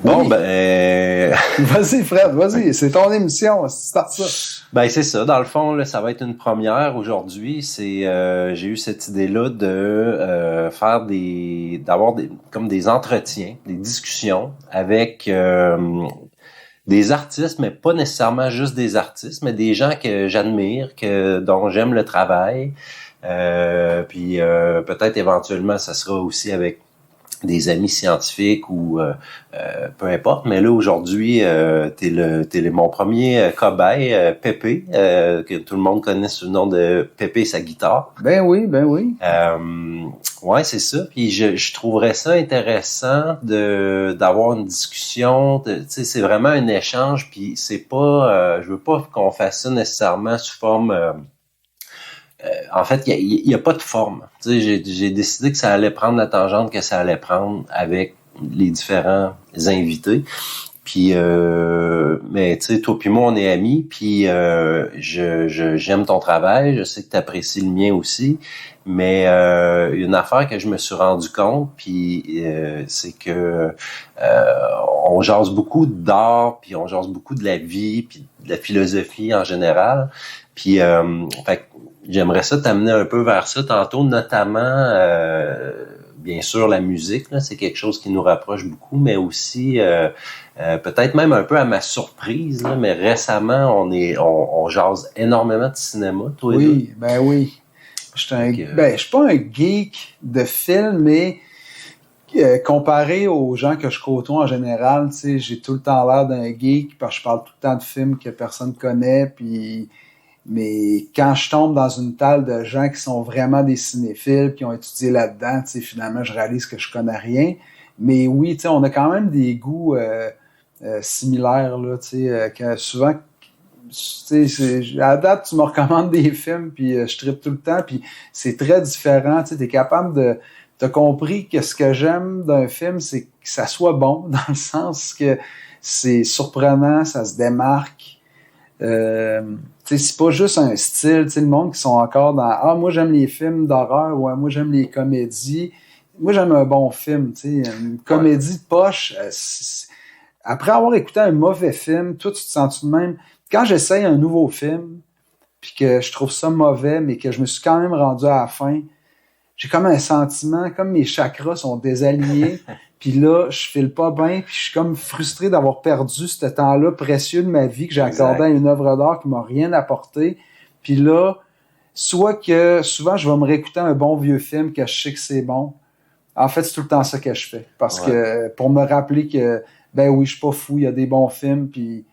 Bon, Oui. ben... Vas-y, Fred, vas-y. C'est ton émission. Start ça. Ben c'est ça. Dans le fond, là, ça va être une première aujourd'hui. J'ai eu cette idée-là de d'avoir comme des entretiens, des discussions avec des artistes, mais pas nécessairement juste des artistes, mais des gens que j'admire, dont j'aime le travail. Puis peut-être éventuellement, ça sera aussi avec des amis scientifiques ou peu importe. Mais là, aujourd'hui, t'es mon premier cobaye, Pépé, que tout le monde connaît sous le nom de Pépé et sa guitare. Ben oui, ben oui. Ouais, c'est ça. Puis je trouverais ça intéressant d'avoir une discussion. Tu sais, c'est vraiment un échange. Puis c'est pas, je veux pas qu'on fasse ça nécessairement sous forme. En fait, il y a pas de forme. Tu sais, j'ai décidé que ça allait prendre la tangente que ça allait prendre avec les différents invités. Puis, mais tu sais, toi puis moi, on est amis. Puis, j'aime ton travail. Je sais que tu apprécies le mien aussi. Mais une affaire que je me suis rendu compte, puis c'est que on jase beaucoup d'art, puis on jase beaucoup de la vie, puis de la philosophie en général. Puis, fait que j'aimerais ça t'amener un peu vers ça tantôt, notamment, bien sûr, la musique, là, c'est quelque chose qui nous rapproche beaucoup, mais aussi, peut-être même un peu à ma surprise, là, mais récemment, on jase énormément de cinéma, toi et Oui, ben oui. Je suis pas un geek de film, mais comparé aux gens que je côtoie en général, tu sais, j'ai tout le temps l'air d'un geek parce que je parle tout le temps de films que personne connaît, puis mais quand je tombe dans une table de gens qui sont vraiment des cinéphiles, qui ont étudié là-dedans, tu sais, finalement, je réalise que je connais rien. Mais oui, tu sais, on a quand même des goûts similaires, là, tu sais, que souvent, tu sais, à la date, tu me recommandes des films, puis je trippe tout le temps, puis c'est très différent, tu sais, t'es capable de... T'as compris que ce que j'aime d'un film, c'est que ça soit bon, dans le sens que c'est surprenant, ça se démarque. C'est pas juste un style, le monde qui sont encore dans « Ah, moi j'aime les films d'horreur » ou « Moi j'aime les comédies ». Moi j'aime un bon film, une comédie de poche. Après avoir écouté un mauvais film, toi tu te sens tout de même... Quand j'essaye un nouveau film, puis que je trouve ça mauvais, mais que je me suis quand même rendu à la fin, j'ai comme un sentiment, comme mes chakras sont désalignés, puis là, je file pas bien, puis je suis comme frustré d'avoir perdu ce temps-là précieux de ma vie que j'ai accordé à une œuvre d'art qui m'a rien apporté. Puis là, soit que souvent, je vais me réécouter un bon vieux film que je sais que c'est bon. En fait, c'est tout le temps ça que je fais. Parce que pour me rappeler que, ben oui, je suis pas fou, il y a des bons films, puis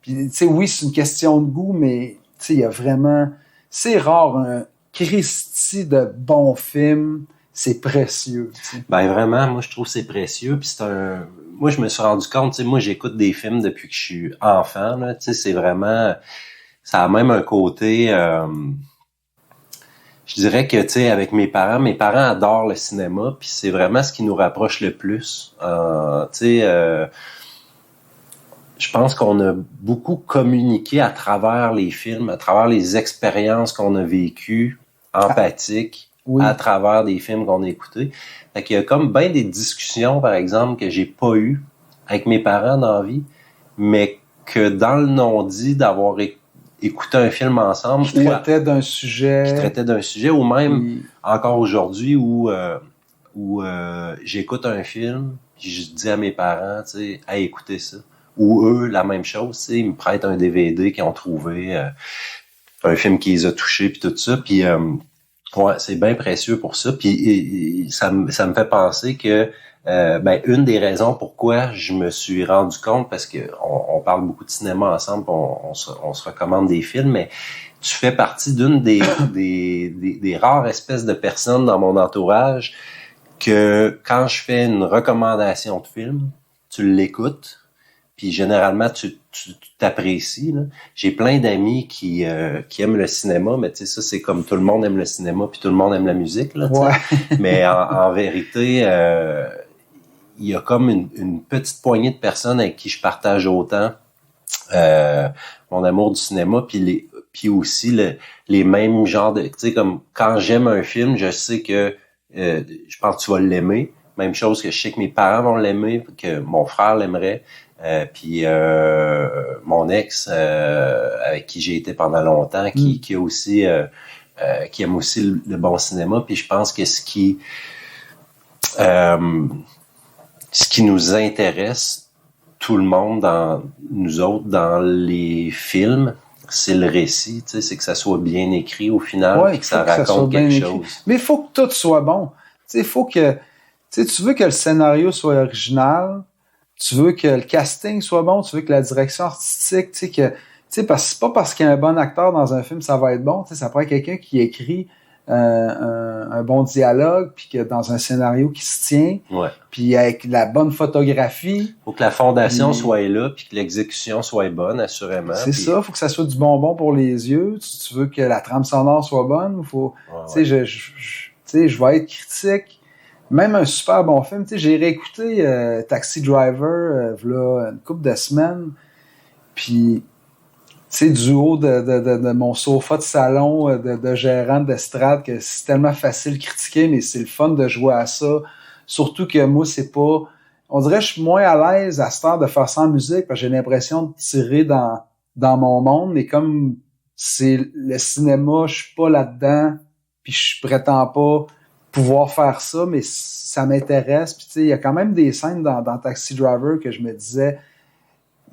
tu sais, oui, c'est une question de goût, mais tu sais, il y a vraiment... C'est rare, un Christy de bons films, c'est précieux. T'sais. Ben vraiment, moi je trouve que c'est précieux. Puis moi je me suis rendu compte, tu sais, moi j'écoute des films depuis que je suis enfant. Là, tu sais, c'est vraiment, ça a même un côté. Je dirais que tu sais, avec mes parents adorent le cinéma, puis c'est vraiment ce qui nous rapproche le plus. Tu sais. Je pense qu'on a beaucoup communiqué à travers les films, à travers les expériences qu'on a vécues, empathiques, à travers des films qu'on a écoutés. Fait qu'il y a comme bien des discussions, par exemple, que j'ai pas eues avec mes parents dans la vie, mais que dans le non-dit d'avoir écouté un film ensemble... Qui traitait d'un sujet. Ou même encore aujourd'hui où j'écoute un film, puis je dis à mes parents, tu sais, hey, écoutez ça. Ou eux, la même chose, tu sais, ils me prêtent un DVD qu'ils ont trouvé, un film qui les a touchés, puis tout ça, puis ouais, c'est bien précieux pour ça, puis ça me fait penser que ben une des raisons pourquoi je me suis rendu compte, parce que on parle beaucoup de cinéma ensemble, on se recommande des films, mais tu fais partie d'une des rares espèces de personnes dans mon entourage que quand je fais une recommandation de film, tu l'écoutes. Puis généralement, tu t'apprécies. Là. J'ai plein d'amis qui aiment le cinéma, mais tu sais, ça, c'est comme tout le monde aime le cinéma, puis tout le monde aime la musique. Là, mais en vérité, il y a comme une petite poignée de personnes avec qui je partage autant mon amour du cinéma, puis aussi les mêmes genres de... Tu sais, comme quand j'aime un film, je sais que je pense que tu vas l'aimer, Même chose que je sais que mes parents vont l'aimer, que mon frère l'aimerait. Puis mon ex, avec qui j'ai été pendant longtemps, qui a aussi qui aime aussi le bon cinéma. Puis je pense que ce qui nous intéresse, tout le monde, dans nous autres, dans les films, c'est le récit, tu sais, c'est que ça soit bien écrit au final, puis que ça raconte quelque chose. Mais il faut que tout soit bon. Tu sais, faut que, tu veux que le scénario soit original, tu veux que le casting soit bon, tu veux que la direction artistique, tu sais, que, parce que c'est pas parce qu'il y a un bon acteur dans un film, ça va être bon, tu sais, ça prend quelqu'un qui écrit un bon dialogue, puis que dans un scénario qui se tient, puis avec la bonne photographie. Faut que la fondation soit là, puis que l'exécution soit bonne, assurément. C'est ça, faut que ça soit du bonbon pour les yeux. Tu veux que la trame sonore soit bonne, faut, tu sais, je vais être critique. Même un super bon film, tu sais, j'ai réécouté Taxi Driver, v'là une couple de semaines, puis tu sais, du haut de mon sofa de salon de gérant d'estrade, que c'est tellement facile de critiquer, mais c'est le fun de jouer à ça. Surtout que moi, c'est pas... On dirait que je suis moins à l'aise à cette heure de faire ça en musique, parce que j'ai l'impression de tirer dans mon monde, mais comme c'est le cinéma, je suis pas là-dedans, puis je prétends pas pouvoir faire ça, mais ça m'intéresse. Puis tu sais, il y a quand même des scènes dans Taxi Driver que je me disais...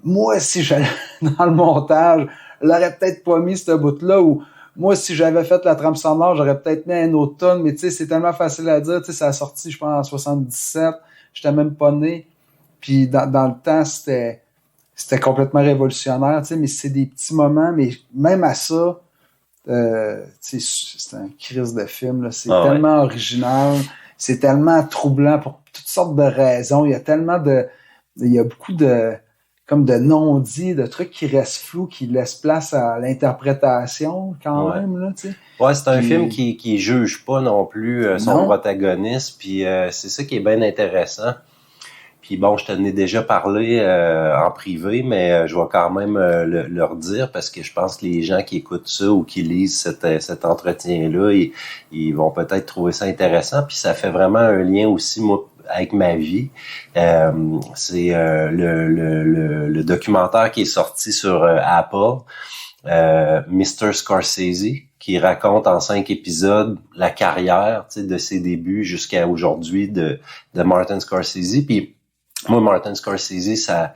Moi, si j'allais dans le montage, je l'aurais peut-être pas mis ce bout-là, ou moi, si j'avais fait la trame sonore, j'aurais peut-être mis un autre tonne, mais tu sais, c'est tellement facile à dire, tu sais, ça a sorti, je pense, en 77, j'étais même pas né, puis dans le temps, c'était complètement révolutionnaire, tu sais, mais c'est des petits moments, mais même à ça, tu sais, c'est un crise de film, là, c'est tellement original, c'est tellement troublant pour toutes sortes de raisons, il y a beaucoup de non-dits, de trucs qui restent flous, qui laissent place à l'interprétation quand même, là, tu sais. Ouais, c'est un film qui juge pas non plus son protagoniste, puis c'est ça qui est bien intéressant. Puis bon, je t'en ai déjà parlé en privé, mais je vais quand même le redire, parce que je pense que les gens qui écoutent ça ou qui lisent cet entretien-là, ils vont peut-être trouver ça intéressant, puis ça fait vraiment un lien aussi, moi, avec ma vie. C'est le documentaire qui est sorti sur Apple, Mr. Scorsese, qui raconte en 5 épisodes la carrière, tu sais, de ses débuts jusqu'à aujourd'hui de Martin Scorsese. Puis moi, Martin Scorsese, ça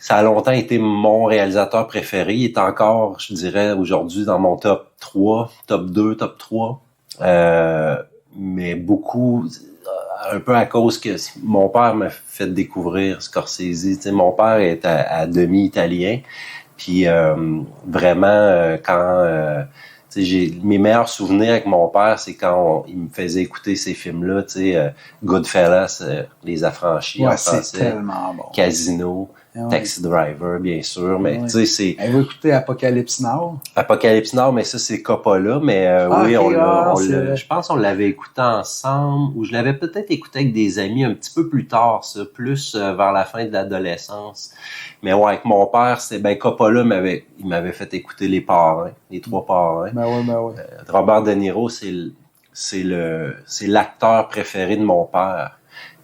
a longtemps été mon réalisateur préféré. Il est encore, je dirais, aujourd'hui dans mon top 3, top 2, top 3. Mais beaucoup... un peu à cause que mon père m'a fait découvrir Scorsese. Tu sais, mon père est à demi italien, puis vraiment quand tu sais, j'ai mes meilleurs souvenirs avec mon père, c'est quand il me faisait écouter ces films-là, tu sais, Goodfellas, Les Affranchis en français, c'est tellement bon. Casino. Taxi Driver, bien sûr, mais tu sais, c'est... Elle va écouter Apocalypse Now. Apocalypse Now, mais ça, c'est Coppola, mais oui, je pense qu'on l'avait écouté ensemble, ou je l'avais peut-être écouté avec des amis un petit peu plus tard, ça, plus vers la fin de l'adolescence. Mais ouais, avec mon père, Coppola il m'avait fait écouter Les Parrains, les 3 Parrains. Ben ouais. Robert De Niro, c'est l'acteur préféré de mon père.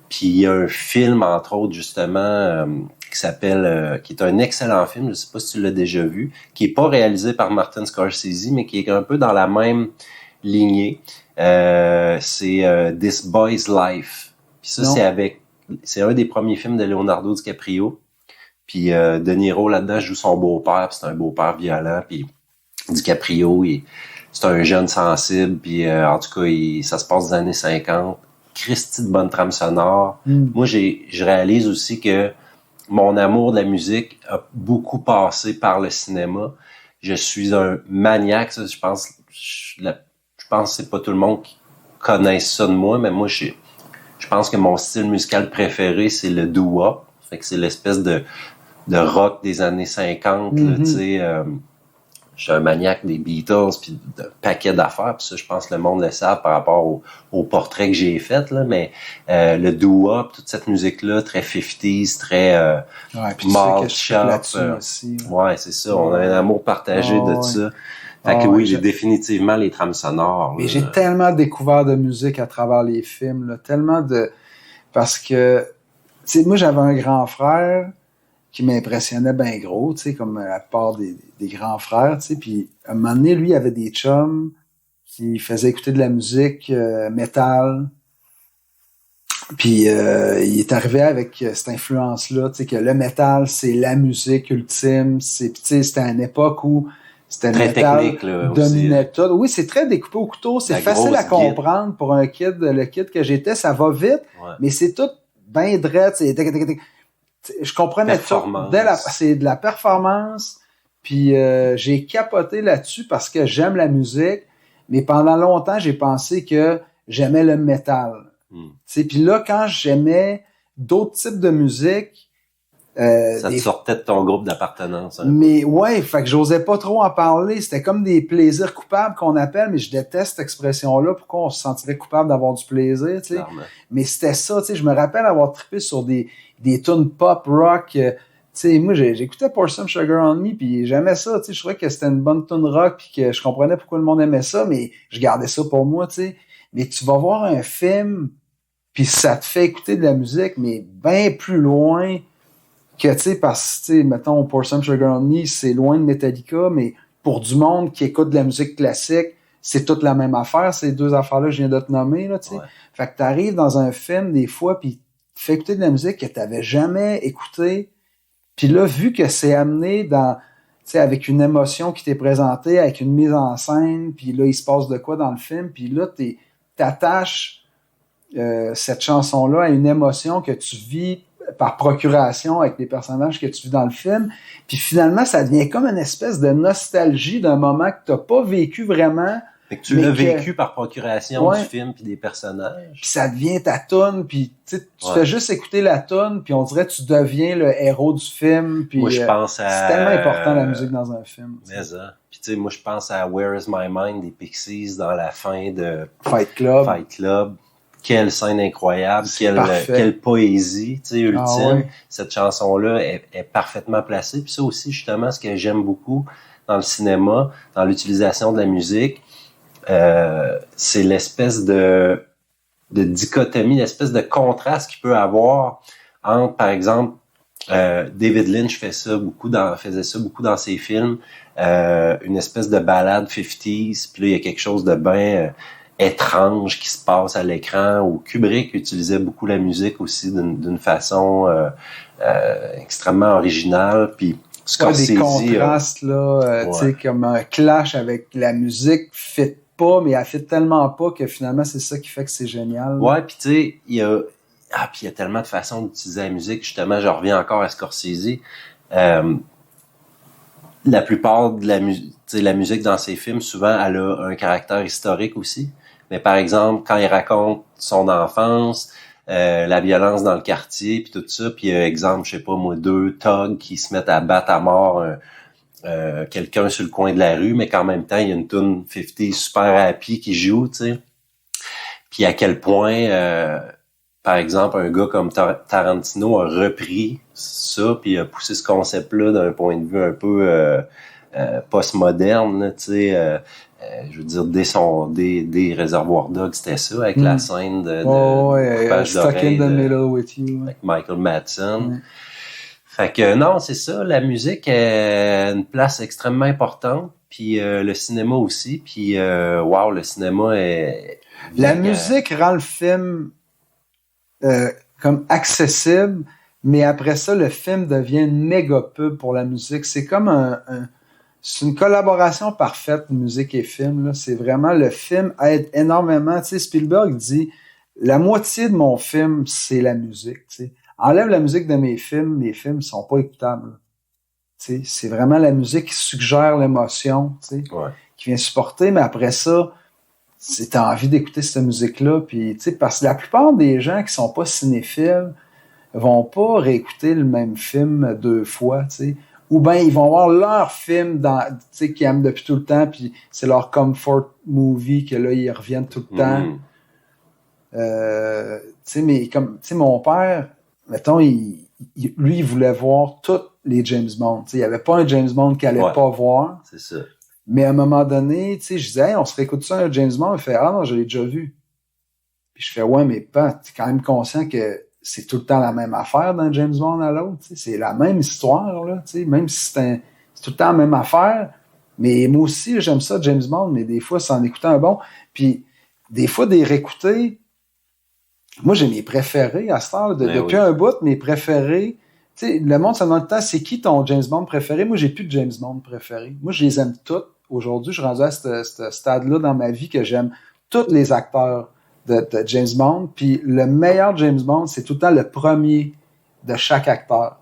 Puis il y a un film, entre autres, justement, qui s'appelle, qui est un excellent film, je sais pas si tu l'as déjà vu, qui est pas réalisé par Martin Scorsese, mais qui est un peu dans la même lignée. C'est This Boy's Life. Puis ça, c'est un des premiers films de Leonardo DiCaprio. Puis De Niro, là-dedans, joue son beau-père, puis c'est un beau-père violent, puis DiCaprio, c'est un jeune sensible, puis en tout cas, ça se passe des années 50. Christy de bonne trame sonore. Moi, je réalise aussi que mon amour de la musique a beaucoup passé par le cinéma. Je suis un maniaque, ça, je pense que c'est pas tout le monde qui connaît ça de moi, mais moi, je pense que mon style musical préféré, c'est le doo-wop. Fait que c'est l'espèce de rock des années 50, là, tu sais. Je suis un maniaque des Beatles, puis d'un paquet d'affaires, puis ça, je pense que le monde le sait par rapport au portrait que j'ai fait, là, mais le doo-wop, toute cette musique-là, très 50s, très malt shop. Ouais, c'est ça, on a un amour partagé de ça. Fait que oui, j'ai définitivement les trames sonores. Mais j'ai tellement découvert de musique à travers les films, là, tellement de... Parce que, tu sais, moi, j'avais un grand frère qui m'impressionnait bien gros, tu sais, comme la plupart des grands frères, tu sais. Puis, à un moment donné, lui, il avait des chums qui faisaient écouter de la musique métal. Puis, il est arrivé avec cette influence-là, tu sais, que le métal, c'est la musique ultime. Tu sais, c'était à une époque où c'était le métal dominait tout. Oui, c'est très découpé au couteau. C'est facile à comprendre pour un kid. Le kid que j'étais, ça va vite, mais c'est tout bien drette. Je comprenais tout. C'est de la performance. Puis j'ai capoté là-dessus parce que j'aime la musique, mais pendant longtemps, j'ai pensé que j'aimais le métal. Puis là, quand j'aimais d'autres types de musique, ça te sortait de ton groupe d'appartenance. Hein. Mais ouais, fait que j'osais pas trop en parler. C'était comme des plaisirs coupables qu'on appelle, mais je déteste cette expression-là. Pourquoi on se sentirait coupable d'avoir du plaisir, tu sais? Mais c'était ça, tu sais. Je me rappelle avoir trippé sur des tunes pop rock. Tu sais, moi, j'écoutais Pour Some Sugar on Me, puis j'aimais ça, tu sais. Je trouvais que c'était une bonne tune rock, puis que je comprenais pourquoi le monde aimait ça, mais je gardais ça pour moi, tu sais. Mais tu vas voir un film, puis ça te fait écouter de la musique, mais bien plus loin que, tu sais, parce que, tu sais, mettons, Pour Some Sugar on Me, c'est loin de Metallica, mais pour du monde qui écoute de la musique classique, c'est toute la même affaire, ces deux affaires-là que je viens de te nommer, là, tu sais. Ouais. Fait que t'arrives dans un film, des fois, puis tu fais écouter de la musique que t'avais jamais écoutée, puis là, vu que c'est amené dans, tu sais, avec une émotion qui t'est présentée, avec une mise en scène, puis là, il se passe de quoi dans le film, puis là, t'attaches cette chanson-là à une émotion que tu vis par procuration avec les personnages que tu vis dans le film. Puis finalement, ça devient comme une espèce de nostalgie d'un moment que t'as pas vécu vraiment. Fait que tu l'as vécu par procuration du film puis des personnages. Puis ça devient ta toune, puis tu fais juste écouter la toune, puis on dirait que tu deviens le héros du film. Puis moi, je pense c'est tellement important la musique dans un film. Mais ça. Puis tu sais, moi, je pense à Where Is My Mind des Pixies dans la fin de Fight Club. Quelle scène incroyable, quelle poésie, tu sais, ultime. Cette chanson-là est parfaitement placée. Puis ça aussi, justement, ce que j'aime beaucoup dans le cinéma, dans l'utilisation de la musique, c'est l'espèce de dichotomie, l'espèce de contraste qu'il peut avoir entre, par exemple, David Lynch faisait ça beaucoup dans ses films, une espèce de ballade 50s, puis là, il y a quelque chose de bien étrange qui se passe à l'écran, où Kubrick utilisait beaucoup la musique aussi d'une façon extrêmement originale, puis Scorsese, des contrastes là, tu sais, comme un clash avec la musique fit pas, mais elle fit tellement pas que finalement c'est ça qui fait que c'est génial. Ouais, puis tu sais, il y a tellement de façons d'utiliser la musique. Justement, je reviens encore à Scorsese. La plupart de la musique dans ses films, souvent, elle a un caractère historique aussi. Mais par exemple, quand il raconte son enfance, la violence dans le quartier, puis tout ça, puis exemple, je sais pas moi, 2 thugs qui se mettent à battre à mort quelqu'un sur le coin de la rue, mais qu'en même temps, il y a une tune 50 super happy qui joue, tu sais. Puis à quel point, par exemple, un gars comme Tarantino a repris ça, puis a poussé ce concept-là d'un point de vue un peu postmoderne, tu sais. Je veux dire, des Réservoir Dogs, c'était ça, avec la scène de coupage d'oreilles avec Michael Madsen. Fait que non, c'est ça, la musique a une place extrêmement importante, puis le cinéma aussi, puis le cinéma est... La musique rend le film comme accessible, mais après ça, le film devient une méga pub pour la musique. C'est comme c'est une collaboration parfaite, musique et film. Là. C'est vraiment, le film aide énormément. Tu sais, Spielberg dit, la moitié de mon film, c'est la musique. Tu sais. Enlève la musique de mes films sont pas écoutables. Tu sais, c'est vraiment la musique qui suggère l'émotion, tu sais, qui vient supporter, mais après ça, t'as envie d'écouter cette musique-là, puis tu sais, parce que la plupart des gens qui sont pas cinéphiles vont pas réécouter le même film 2 fois, tu sais. Ou bien ils vont voir leur film qu'ils aiment depuis tout le temps, puis c'est leur comfort movie que là, ils reviennent tout le temps. Tu sais, mais comme, tu sais, mon père, mettons, lui, il voulait voir tous les James Bond. Tu sais, il n'y avait pas un James Bond qu'il allait pas voir. C'est ça. Mais à un moment donné, tu sais, je disais, hey, on se réécoute ça un James Bond. Il fait, ah non, je l'ai déjà vu. Puis je fais, ouais, mais pas, t'es quand même conscient que c'est tout le temps la même affaire d'un James Bond à l'autre, tu sais, c'est la même histoire, là, tu sais, même si c'est tout le temps la même affaire. Mais moi aussi, j'aime ça, James Bond, mais des fois, c'est en écoutant un bon. Puis des fois, des réécouter, moi, j'ai mes préférés à cette heure. Depuis un bout, mes préférés. Tu sais, le monde se demande le temps, c'est qui ton James Bond préféré? Moi, j'ai plus de James Bond préféré. Moi, je les aime toutes. Aujourd'hui, je suis rendu à ce stade-là dans ma vie que j'aime tous les acteurs de James Bond. Puis le meilleur James Bond, c'est tout le temps le premier de chaque acteur.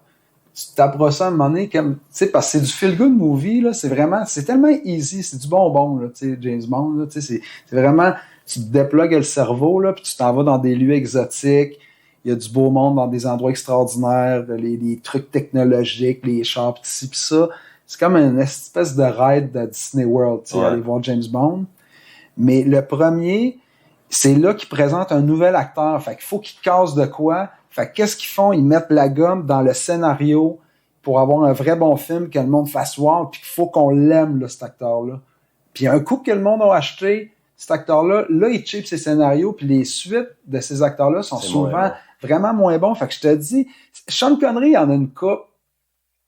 Tu t'approches ça à un moment donné, comme, tu sais, parce que c'est du feel-good movie, là, c'est tellement easy, c'est du bonbon, là, tu sais, James Bond, là, tu sais, c'est vraiment, tu te déplugues le cerveau, là, puis tu t'en vas dans des lieux exotiques, il y a du beau monde dans des endroits extraordinaires, les trucs technologiques, les chars, pis ci, pis ça. C'est comme une espèce de ride de Disney World, tu sais, aller voir James Bond. Mais le premier, c'est là qu'ils présentent un nouvel acteur, fait qu'il faut qu'il casse de quoi. Fait que qu'est-ce qu'ils font? Ils mettent la gomme dans le scénario pour avoir un vrai bon film, que le monde fasse voir, puis qu'il faut qu'on l'aime, là, cet acteur-là. Puis un coup que le monde a acheté cet acteur-là, là, il cheap ses scénarios, puis les suites de ces acteurs-là sont souvent vraiment moins bons. Fait que je te dis, Sean Connery, il en a une coupe,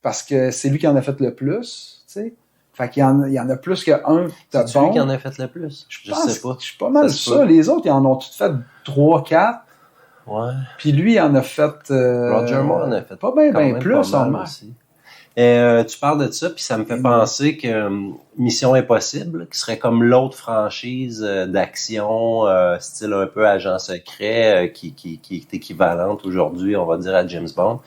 parce que c'est lui qui en a fait le plus, tu sais. Fait qu'il y en a plus qu'un de bon. C'est lui qui en a fait le plus? Je sais pas. Je suis pas mal ça. Les autres, ils en ont tous fait 3, 4. Ouais. Puis lui, il en a fait... Roger Moore en a fait pas bien plus, en aussi. Tu parles de ça, puis ça me fait penser que Mission Impossible, qui serait comme l'autre franchise d'action, style un peu agent secret, qui est équivalente aujourd'hui, on va dire, à James Bond.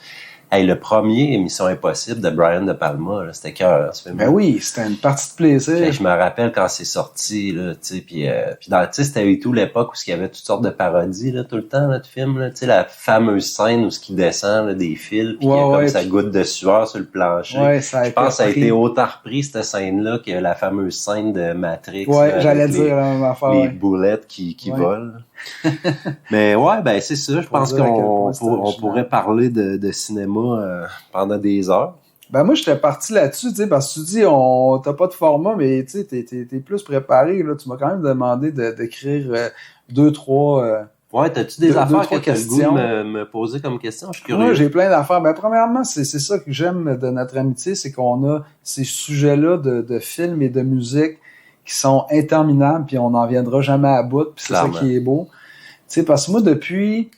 Hey, le premier Mission Impossible de Brian De Palma, là, c'était cœur. Ben oui, c'était une partie de plaisir. Puis, je me rappelle quand c'est sorti, là, tu sais, puis dans, tu sais, c'était eu tout l'époque où il y avait toutes sortes de parodies, là, tout le temps, là, de films, là, tu sais, la fameuse scène où ce qui descend, là, des fils, puis comme ça goutte de sueur sur le plancher. Ouais, je pense que ça a été autant repris, cette scène-là, que la fameuse scène de Matrix. Ouais, là, j'allais dire la même affaire. Les boulettes qui volent. Mais ouais, ben c'est ça. Je pense qu'on pourrait parler de cinéma pendant des heures. Ben moi, j'étais parti là-dessus, tu sais, parce que tu dis, t'as pas de format, mais tu sais, t'es plus préparé, là. Tu m'as quand même demandé d'écrire 2, 3... ouais, t'as-tu des affaires que t'as le goût de me poser comme question? Je suis curieux. Moi, j'ai plein d'affaires. Ben, premièrement, c'est ça que j'aime de notre amitié, c'est qu'on a ces sujets-là de films et de musique qui sont interminables, puis on n'en viendra jamais à bout, puis c'est ça qui est beau. Tu sais, parce que moi, depuis,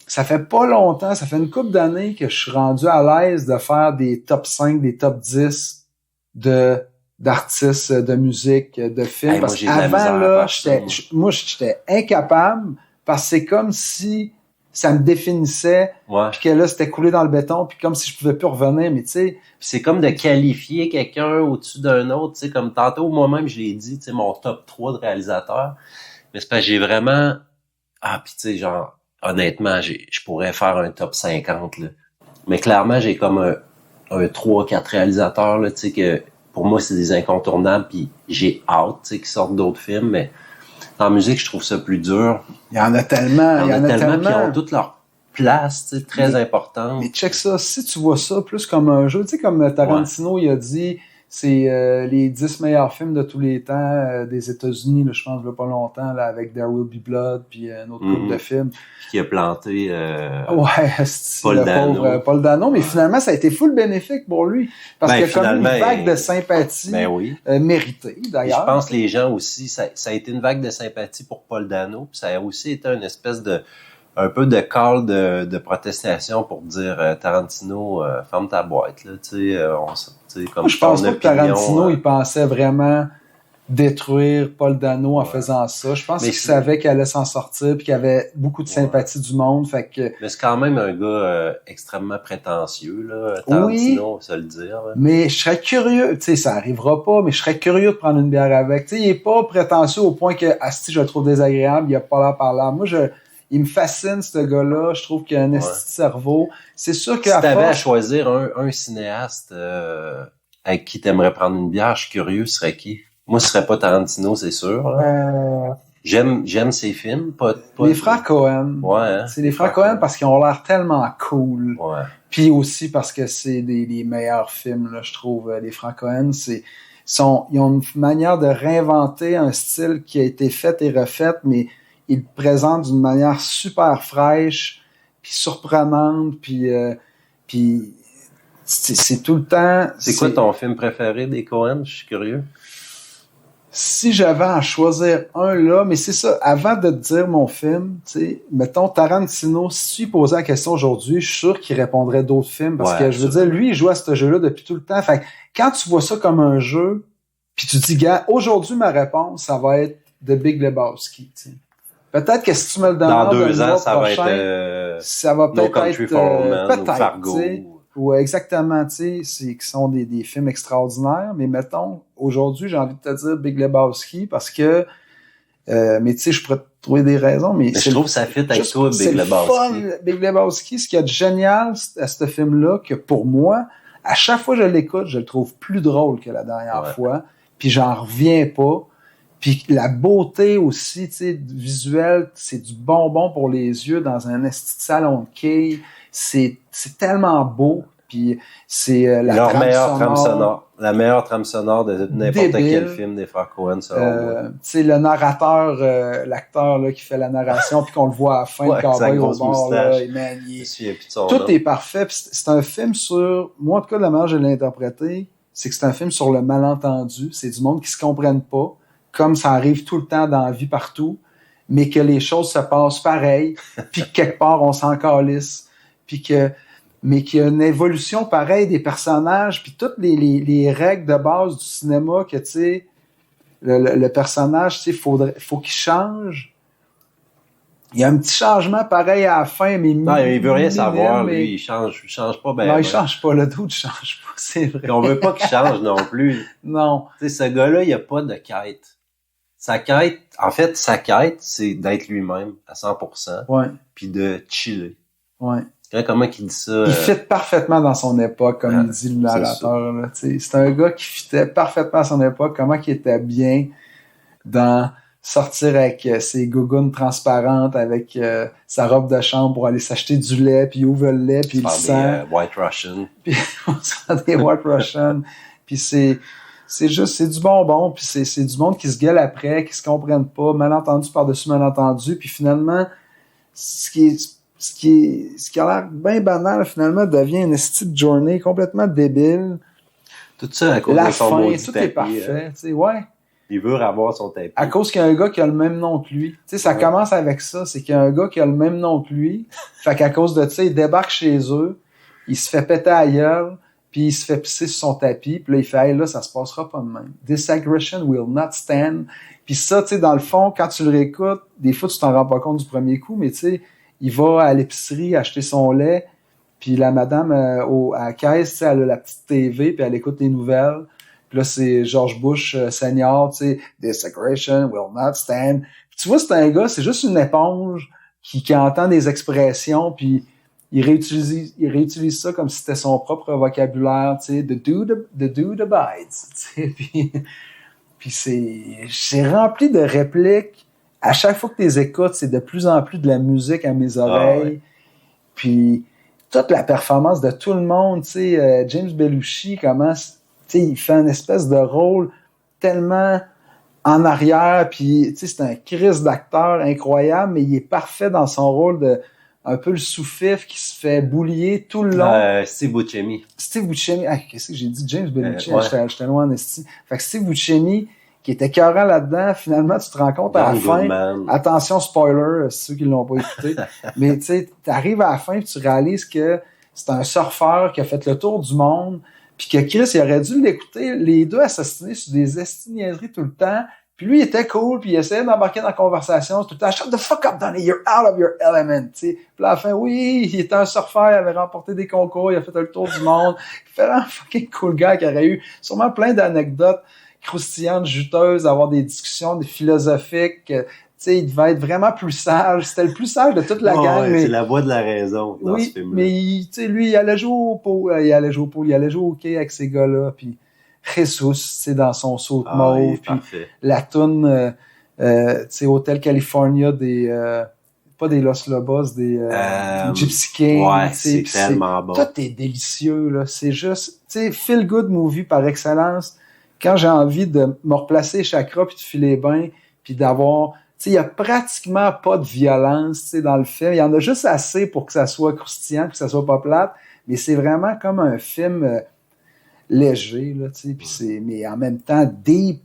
ça fait pas longtemps, ça fait une couple d'années que je suis rendu à l'aise de faire des top 5, des top 10 d'artistes, de musique, de films. Hey, parce qu'avant, là, j'étais incapable, parce que c'est comme si ça me définissait, puis que là, c'était coulé dans le béton, puis comme si je pouvais plus revenir, mais tu sais... C'est comme de qualifier quelqu'un au-dessus d'un autre, tu sais, comme tantôt, moi-même, je l'ai dit, tu sais, mon top 3 de réalisateurs, mais c'est parce que j'ai vraiment... Ah, puis tu sais, genre, honnêtement, je pourrais faire un top 50, là. Mais clairement, j'ai comme un 3-4 réalisateurs, là, tu sais, que pour moi, c'est des incontournables, puis j'ai hâte, tu sais, qu'ils sortent d'autres films, mais en musique, je trouve ça plus dur. Il y en a tellement. Il y en a tellement qui ont toute leur place, tu sais, très importante. Mais check ça, si tu vois ça plus comme un jeu, tu sais, comme Tarantino, il a dit, c'est les 10 meilleurs films de tous les temps des États-Unis, là, je pense, il y a pas longtemps, là, avec There Will Be Blood, puis un autre couple de films. Puis qui a planté Paul Dano. Paul Dano, mais finalement, ça a été full bénéfique pour lui. Parce qu'il y a comme une vague de sympathie méritée, d'ailleurs. Je pense que les gens aussi, ça a été une vague de sympathie pour Paul Dano, puis ça a aussi été une espèce un peu de call de protestation pour dire Tarantino, ferme ta boîte, là, tu sais, comme je pense pas que Tarantino, il pensait vraiment détruire Paul Dano en faisant ça. Je pense qu'il savait qu'il allait s'en sortir, puis qu'il avait beaucoup de sympathie du monde, fait que... Mais c'est quand même un gars extrêmement prétentieux, là, Tarantino, on va se le dire. Là. Mais je serais curieux, tu sais, ça arrivera pas, mais je serais curieux de prendre une bière avec. Tu sais, il est pas prétentieux au point que, asti, je le trouve désagréable, il a pas l'air par là. Moi, il me fascine, ce gars-là. Je trouve qu'il a un esti de cerveau. C'est sûr que... Si t'avais à choisir un cinéaste avec qui t'aimerais prendre une bière, je suis curieux, ce serait qui? Moi, ce serait pas Tarantino, c'est sûr. J'aime ses films. Les frères Cohen. Ouais. Hein? C'est les frères Cohen parce qu'ils ont l'air tellement cool. Ouais. Puis aussi parce que c'est les meilleurs films, là, je trouve. Les frères Cohen, ils ont une manière de réinventer un style qui a été fait et refait, mais il le présente d'une manière super fraîche, puis surprenante, puis c'est tout le temps... C'est quoi ton film préféré des Coen? Je suis curieux. Si j'avais à choisir un là, mais c'est ça, avant de te dire mon film, tu sais, mettons Tarantino, si tu lui posais la question aujourd'hui, je suis sûr qu'il répondrait d'autres films, parce que je veux dire, lui, il joue à ce jeu-là depuis tout le temps. Fait que quand tu vois ça comme un jeu, puis tu te dis, gars, aujourd'hui, ma réponse, ça va être The Big Lebowski, tu sais. Peut-être que si tu me le demandes dans 2 ans, ça prochain, va être ça va peut-être No Country for Old Men, peut-être, ou Fargo. Ouais, exactement, tu sais, qui sont des films extraordinaires, mais mettons, aujourd'hui, j'ai envie de te dire Big Lebowski, parce que, mais tu sais, je pourrais te trouver des raisons, mais je trouve que ça fit avec toi, Big Lebowski. Fun, Big Lebowski, ce qu'il y a de génial à ce film-là, que pour moi, à chaque fois que je l'écoute, je le trouve plus drôle que la dernière fois, puis j'en reviens pas. Puis la beauté aussi, tu sais, visuelle, c'est du bonbon pour les yeux dans un esti de salon de quai. C'est tellement beau. Puis c'est leur meilleure trame sonore. La meilleure trame sonore de n'importe quel film des frères Coen, selon moi. Tu sais, le narrateur, l'acteur là, qui fait la narration, puis qu'on le voit à la fin, le cowboy au bord, là, tout est parfait. Puis c'est un film sur... Moi, en tout cas, de la manière que je l'ai interprété, c'est que c'est un film sur le malentendu. C'est du monde qui se comprenne pas, comme ça arrive tout le temps dans la vie partout, mais que les choses se passent pareil, puis que quelque part, on s'en calisse, mais qu'il y a une évolution pareille des personnages, puis toutes les règles de base du cinéma, que, tu sais, le personnage, tu sais, faut qu'il change. Il y a un petit changement pareil à la fin, mais... Non, il veut rien savoir, lui, il change pas bien. Non, il change pas, le doute change pas, c'est vrai. Puis on veut pas qu'il change non plus. Non. Tu sais, ce gars-là, il a pas de quête. Sa quête, c'est d'être lui-même à 100%. Ouais. Puis de chiller. Ouais. Comment il dit ça? Il fit parfaitement dans son époque, comme il dit le narrateur. Là, c'est un gars qui fitait parfaitement à son époque, comment il était bien dans sortir avec ses gougounes transparentes, avec sa robe de chambre pour aller s'acheter du lait, puis il ouvre le lait, puis il sent. White Russian. Puis on sent des White Russian. Puis c'est du bonbon, puis c'est du monde qui se gueule après, qui se comprennent pas, malentendu par-dessus malentendu, puis finalement, ce qui a l'air bien banal, finalement, devient une petite journée complètement débile. Tout ça à cause de son maudit tout tapis. Est parfait, tu sais, ouais. Il veut avoir son tapis. À cause qu'il y a un gars qui a le même nom que lui. Tu sais, ça commence avec ça, c'est qu'il y a un gars qui a le même nom que lui. Fait qu'à cause de ça, il débarque chez eux, il se fait péter à la gueule, puis il se fait pisser sur son tapis, puis là, il fait « Hey, là, ça se passera pas de même. This aggression will not stand. » Puis ça, tu sais, dans le fond, quand tu le réécoutes, des fois, tu t'en rends pas compte du premier coup, mais tu sais, il va à l'épicerie acheter son lait, puis la madame à la caisse, tu sais, elle a la petite TV, puis elle écoute les nouvelles. Puis là, c'est George Bush senior, tu sais, « This aggression will not stand. » Tu vois, c'est un gars, c'est juste une éponge qui entend des expressions, puis il réutilise ça comme si c'était son propre vocabulaire, tu sais, the dude abides, tu sais, puis c'est rempli de répliques. À chaque fois que tu les écoutes, c'est de plus en plus de la musique à mes oreilles. Puis toute la performance de tout le monde, tu sais, James Belushi, comment, tu sais, il fait une espèce de rôle tellement en arrière, puis tu sais, c'est un Christ d'acteur incroyable, mais il est parfait dans son rôle de un peu le sous-fif qui se fait boulier tout le long. Steve Buscemi. Steve Buscemi. Ah, qu'est-ce que j'ai dit? James Belushi. J'étais loin en esti. Fait que Steve Buscemi, qui était écœurant là-dedans, finalement, tu te rends compte à la fin. Attention, spoiler, ceux qui l'ont pas écouté. Mais tu sais, t'arrives à la fin et tu réalises que c'est un surfeur qui a fait le tour du monde, puis que Chris, il aurait dû l'écouter, les deux assassinés sur des esti-niaiseries tout le temps. Puis lui, il était cool, puis il essayait d'embarquer dans la conversation tout le temps. « Shut the fuck up, Donnie, you're out of your element. » Puis à la fin, oui, il était un surfeur, il avait remporté des concours, il a fait le tour du monde. Il fait un fucking cool gars qui aurait eu sûrement plein d'anecdotes croustillantes, juteuses, avoir des discussions des philosophiques. Tu sais, il devait être vraiment plus sage. C'était le plus sage de toute la gang. Mais... c'est la voix de la raison dans ce film-là. Mais tu sais, lui, il allait jouer au pool, il allait jouer au hockey avec ces gars-là, puis Jesus, c'est dans son saut de mauve, puis la toune, tu sais, Hotel California des, pas des Los Lobos, des Gypsy King. Ouais, c'est tellement bon. Tout est délicieux, là. C'est juste, tu sais, feel good movie par excellence. Quand j'ai envie de me replacer chakra puis de filer bien, puis d'avoir il y a pratiquement pas de violence dans le film. Il y en a juste assez pour que ça soit croustillant, que ça soit pas plate, mais c'est vraiment comme un film léger, là, mais en même temps deep.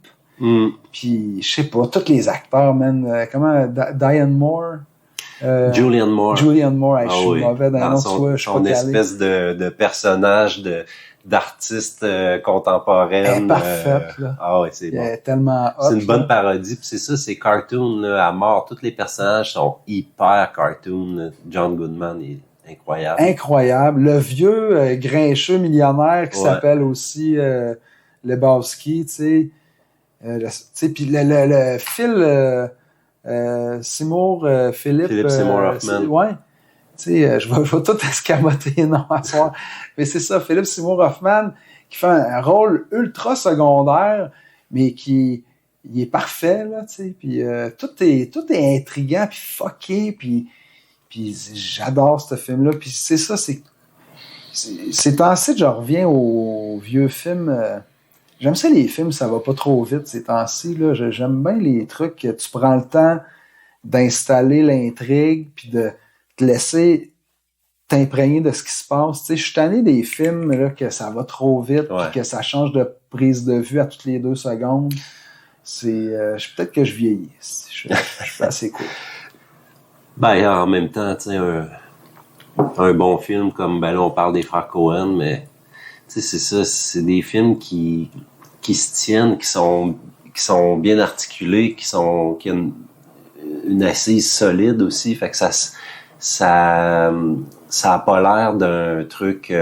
Puis, je sais pas, tous les acteurs, man, Diane Moore? Julianne Moore. Julianne Moore, je suis mauvais dans son espèce de personnage d'artiste contemporaine. Elle est parfaite, là. Ah ouais, c'est bon. Elle est tellement hot, c'est une bonne parodie, puis c'est ça, c'est cartoon, là, à mort. Tous les personnages sont hyper cartoon, là. John Goodman est incroyable. Incroyable. Le vieux grincheux millionnaire qui s'appelle aussi Lebowski, tu sais. Puis le Phil Seymour Philippe Seymour Hoffman. Ouais. Tu sais, je vais tout escamoter non à soir. Mais c'est ça, Philippe Seymour Hoffman qui fait un rôle ultra secondaire, mais il est parfait, là, tu sais. Puis tout est intriguant, puis fucké, puis j'adore ce film-là. Puis c'est ça, c'est temps-ci, je reviens aux vieux films. J'aime ça les films, ça va pas trop vite ces temps-ci, là. J'aime bien les trucs que tu prends le temps d'installer l'intrigue, puis de te laisser t'imprégner de ce qui se passe. Tu sais, je suis tanné des films là, que ça va trop vite, puis que ça change de prise de vue à toutes les 2 secondes. Peut-être que je vieillis. Je suis assez cool. Ben, en même temps, tu sais, un bon film comme, ben là, on parle des frères Coen, mais, tu sais, c'est ça, c'est des films qui se tiennent, qui sont bien articulés, qui ont une assise solide aussi, fait que ça a pas l'air d'un truc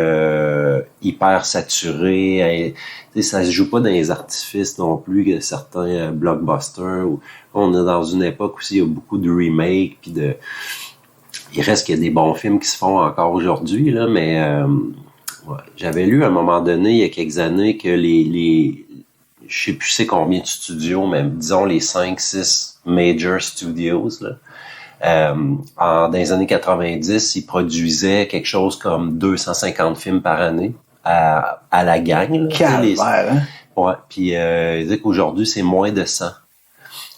hyper saturé. Ça se joue pas dans les artifices non plus que certains blockbusters. On est dans une époque où il y a beaucoup de remakes, puis il reste qu'il y a des bons films qui se font encore aujourd'hui, là, mais j'avais lu à un moment donné, il y a quelques années, que je sais plus c'est combien de studios, mais disons les 5-6 major studios, là, dans les années 90, ils produisaient quelque chose comme 250 films par année à la gang. Calvaire, hein? Ouais. Puis ils disaient qu'aujourd'hui, c'est moins de 100.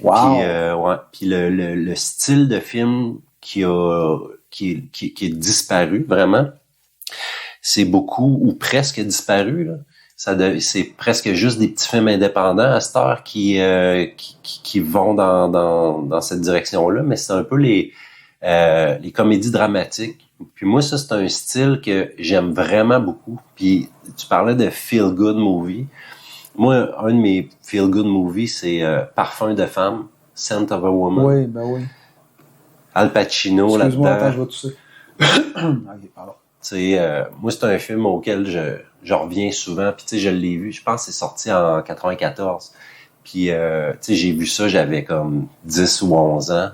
Wow! Puis le style de film qui est disparu, vraiment, c'est beaucoup ou presque disparu, là. C'est presque juste des petits films indépendants à cette heure qui vont dans cette direction-là, mais c'est un peu les comédies dramatiques. Puis moi, ça, c'est un style que j'aime vraiment beaucoup. Puis tu parlais de feel-good movie. Moi, un de mes feel-good movies, c'est Parfum de femme, Scent of a Woman. Oui, ben oui. Al Pacino là-dedans. Excuse-moi, attends, je vais tousser. Ok, pardon. Moi, c'est un film auquel je reviens souvent. Puis, tu sais, je l'ai vu. Je pense que c'est sorti en 94. Puis, tu sais, j'ai vu ça, j'avais comme 10 ou 11 ans.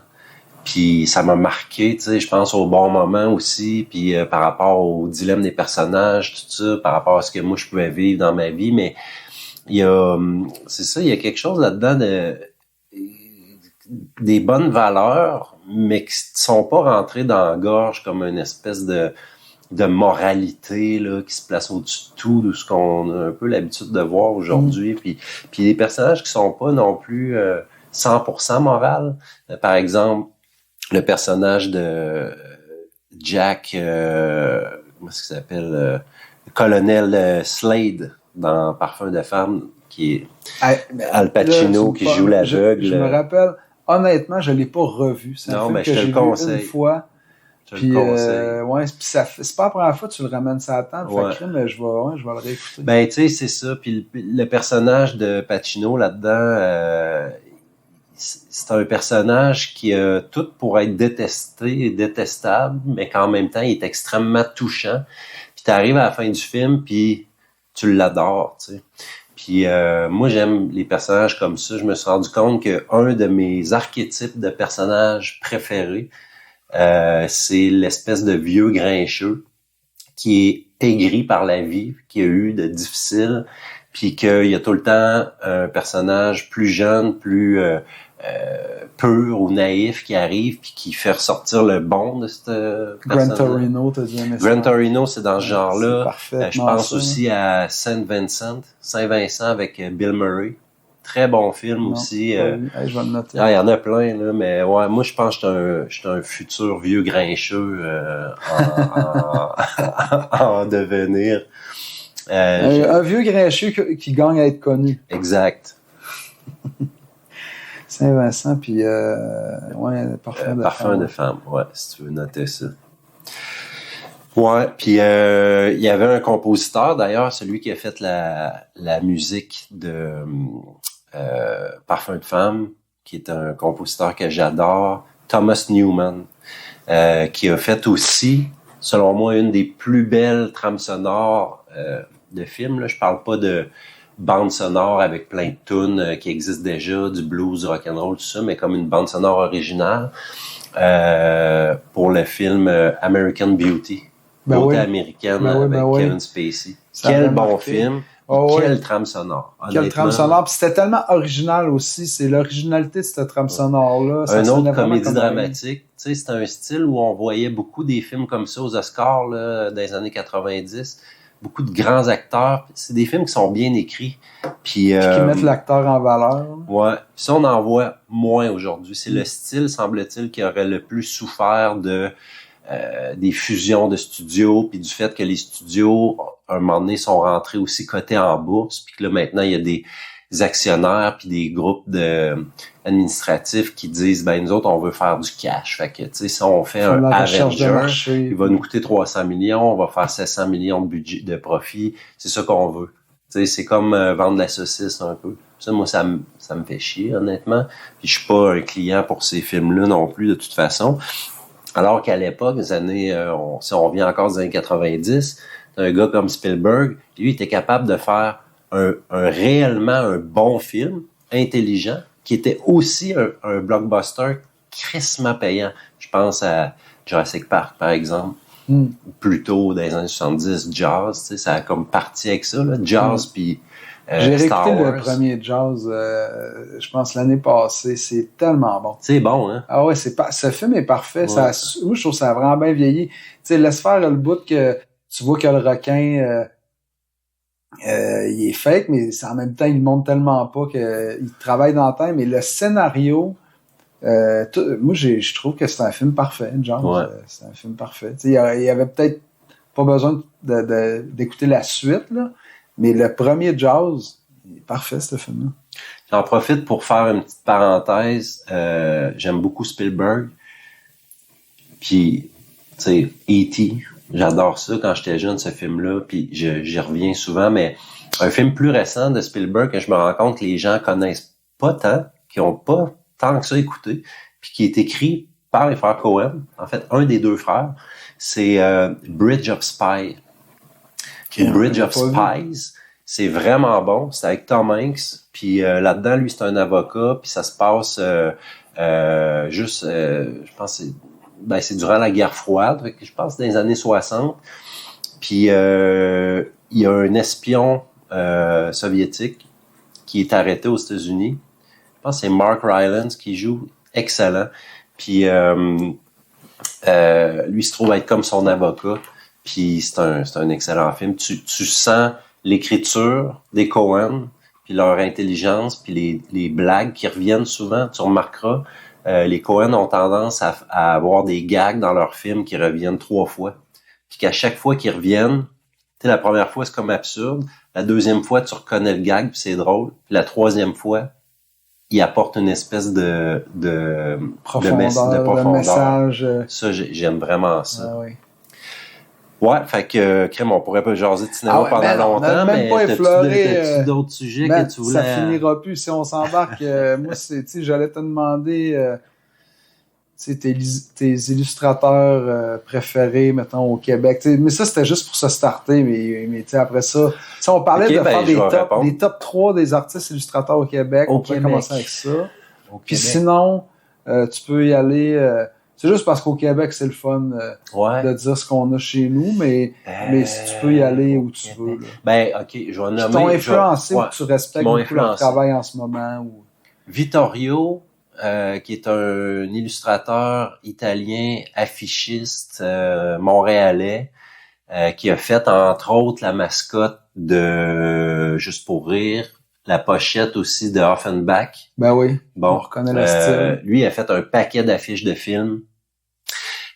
Puis, ça m'a marqué, tu sais, je pense au bon moment aussi. Puis, par rapport au dilemme des personnages, tout ça, par rapport à ce que moi, je pouvais vivre dans ma vie. Mais, c'est ça, il y a quelque chose là-dedans des bonnes valeurs, mais qui sont pas rentrées dans la gorge comme une espèce de moralité là qui se place au-dessus de tout, de ce qu'on a un peu l'habitude de voir aujourd'hui. Puis des personnages qui sont pas non plus 100% morales. Par exemple, le personnage de Jack, comment est-ce qu'il s'appelle? Colonel Slade dans Parfum de femme, qui est Al Pacino qui joue l'aveugle. Je me rappelle, honnêtement, je l'ai pas revu. C'est un film que j'ai vu une fois. Puis, c'est pas la première fois que tu le ramènes ça à table. Fait que je vais le réécouter. Ben, tu sais, c'est ça. Puis le personnage de Pacino là-dedans, c'est un personnage qui a tout pour être détesté et détestable, mais qu'en même temps, il est extrêmement touchant. Puis t'arrives à la fin du film, puis tu l'adores, tu sais. Puis moi, j'aime les personnages comme ça. Je me suis rendu compte qu'un de mes archétypes de personnages préférés, c'est l'espèce de vieux grincheux qui est aigri par la vie, qui a eu de difficile, puis qu'il y a tout le temps un personnage plus jeune, plus pur ou naïf qui arrive puis qui fait ressortir le bon de cette personne. Gran Torino, t'as dit un message. Gran Torino, c'est dans ce genre-là. C'est parfait. Je pense aussi à Saint Vincent avec Bill Murray. Très bon film aussi. Je vais le noter. Il y en a plein, là, mais ouais, moi je pense que je suis un futur vieux grincheux en devenir. Un vieux grincheux qui gagne à être connu. Exact. Saint-Vincent, puis ouais, Parfum de femme, ouais, si tu veux noter ça. Ouais, puis il y avait un compositeur, d'ailleurs, celui qui a fait la musique de Parfum de femme, qui est un compositeur que j'adore, Thomas Newman, qui a fait aussi, selon moi, une des plus belles trames sonores de films. Là. Je parle pas de bande sonore avec plein de tunes qui existent déjà, du blues, du rock'n'roll, tout ça, mais comme une bande sonore originale pour le film American Beauty. Beauté américaine avec Kevin Spacey. Quel bon film. Quelle trame sonore. Quelle trame sonore. Puis c'était tellement original aussi. C'est l'originalité de cette trame sonore-là. Un autre comédie dramatique. Tu sais, c'était un style où on voyait beaucoup des films comme ça aux Oscars là, dans les années 90. Beaucoup de grands acteurs. C'est des films qui sont bien écrits. Puis qui mettent l'acteur en valeur. Ouais. Puis ça, on en voit moins aujourd'hui. C'est le style, semble-t-il, qui aurait le plus souffert de des fusions de studios, puis du fait que les studios, à un moment donné, sont rentrés aussi cotés en bourse, puis que là, maintenant, il y a des actionnaires puis des groupes administratifs qui disent, ben nous autres, on veut faire du cash. Fait que, tu sais, si on fait un Avenger, il va nous coûter 300 millions, on va faire 700 millions de budget, de profit. C'est ça qu'on veut. Tu sais, c'est comme vendre la saucisse un peu. Ça, moi, ça me fait chier, honnêtement. Puis je suis pas un client pour ces films-là non plus, de toute façon. Alors qu'à l'époque, les années, si on revient encore des années 90, un gars comme Spielberg, lui, était capable de faire réellement un bon film, intelligent, qui était aussi un blockbuster crissement payant. Je pense à Jurassic Park, par exemple. Ou plutôt dans les années 70, Jaws, tu sais, ça a comme parti avec ça, là, Jaws, puis j'ai réécouté le premier Jaws, je pense l'année passée. C'est tellement bon. C'est bon, hein? Ah ouais, ce film est parfait. Ouais. Moi, je trouve que ça a vraiment bien vieilli. Tu sais, laisse faire le bout que tu vois que le requin, il est fake, mais en même temps, il montre tellement pas qu'il travaille dans le temps. Mais le scénario, moi, je trouve que c'est un film parfait, Jaws. Ouais. C'est un film parfait. Tu sais, il y avait peut-être pas besoin d'écouter la suite, là. Mais le premier Jaws, il est parfait, ce film-là. J'en profite pour faire une petite parenthèse. J'aime beaucoup Spielberg. Puis, tu sais, E.T., j'adore ça quand j'étais jeune, ce film-là. Puis, j'y reviens souvent. Mais un film plus récent de Spielberg que je me rends compte que les gens connaissent pas tant, qui ont pas tant que ça écouté, puis qui est écrit par les frères Coen. En fait, un des deux frères. C'est Bridge of Spies. Bridge of Spies, c'est vraiment bon. C'est avec Tom Hanks. Puis là-dedans, lui, c'est un avocat. Puis ça se passe je pense, c'est durant la guerre froide. Je pense dans les années 60. Puis il y a un espion soviétique qui est arrêté aux États-Unis. Je pense que c'est Mark Rylance qui joue. Excellent. Puis lui se trouve être comme son avocat. Puis c'est un excellent film. Tu sens l'écriture des Coen, puis leur intelligence, puis les blagues qui reviennent souvent. Tu remarqueras, les Coen ont tendance à avoir des gags dans leurs films qui reviennent 3 fois. Puis qu'à chaque fois qu'ils reviennent, tu sais, la première fois, c'est comme absurde. La deuxième fois, tu reconnais le gag, puis c'est drôle. Puis la troisième fois, il apporte une espèce de profondeur. Message. Ça, j'aime vraiment ça. Ah oui. Ouais, fait que, crème, on pourrait pas jaser de cinéma pendant longtemps, mais t'as-tu d'autres sujets que tu voulais... Ça finira plus si on s'embarque. Moi, j'allais te demander, tes illustrateurs préférés, mettons, au Québec. Mais ça, c'était juste pour se starter, mais après ça, si on parlait de faire des top 3 des artistes illustrateurs au Québec, on pourrait commencer avec ça. Puis sinon, tu peux y aller... c'est juste parce qu'au Québec, c'est le fun de dire ce qu'on a chez nous, mais si tu peux y aller où tu veux. Là. Ben, OK, je vais nommer... Qui t'ont influencé ou tu respectes beaucoup leur travail en ce moment? Ou... Vittorio, qui est un illustrateur italien, affichiste, montréalais, qui a fait, entre autres, la mascotte de Juste pour rire, la pochette aussi de Offenbach. Ben oui, bon, on reconnaît le style. Lui, il a fait un paquet d'affiches de films.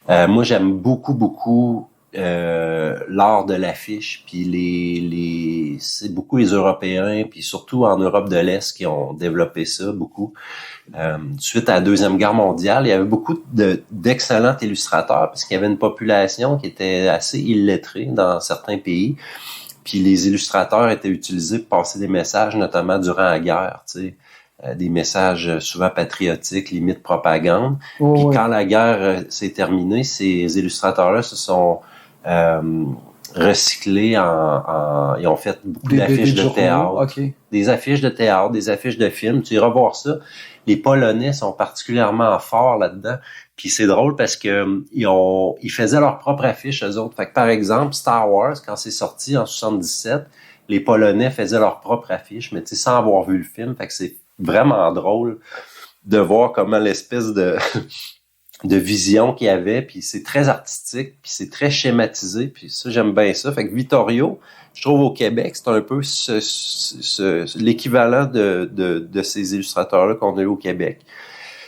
Moi, j'aime beaucoup l'art de l'affiche, puis c'est beaucoup les Européens, puis surtout en Europe de l'Est qui ont développé ça beaucoup. Suite à la Deuxième Guerre mondiale, il y avait beaucoup d'excellents illustrateurs parce qu'il y avait une population qui était assez illettrée dans certains pays. Puis les illustrateurs étaient utilisés pour passer des messages, notamment durant la guerre, tu sais. Des messages souvent patriotiques, limite propagande. Puis quand la guerre s'est terminée, ces illustrateurs-là se sont recyclés ils ont fait beaucoup d'affiches de théâtre. Okay. Des affiches de théâtre, des affiches de films. Tu iras voir ça. Les Polonais sont particulièrement forts là-dedans. Puis c'est drôle parce que ils faisaient leur propre affiche, eux autres. Fait que par exemple, Star Wars, quand c'est sorti en 77, les Polonais faisaient leur propre affiche, mais tu sais, sans avoir vu le film. Fait que c'est vraiment drôle de voir comment l'espèce de vision qu'il y avait, puis c'est très artistique, puis c'est très schématisé, puis ça, j'aime bien ça. Fait que Vittorio, je trouve au Québec, c'est un peu l'équivalent de ces illustrateurs-là qu'on a eu au Québec.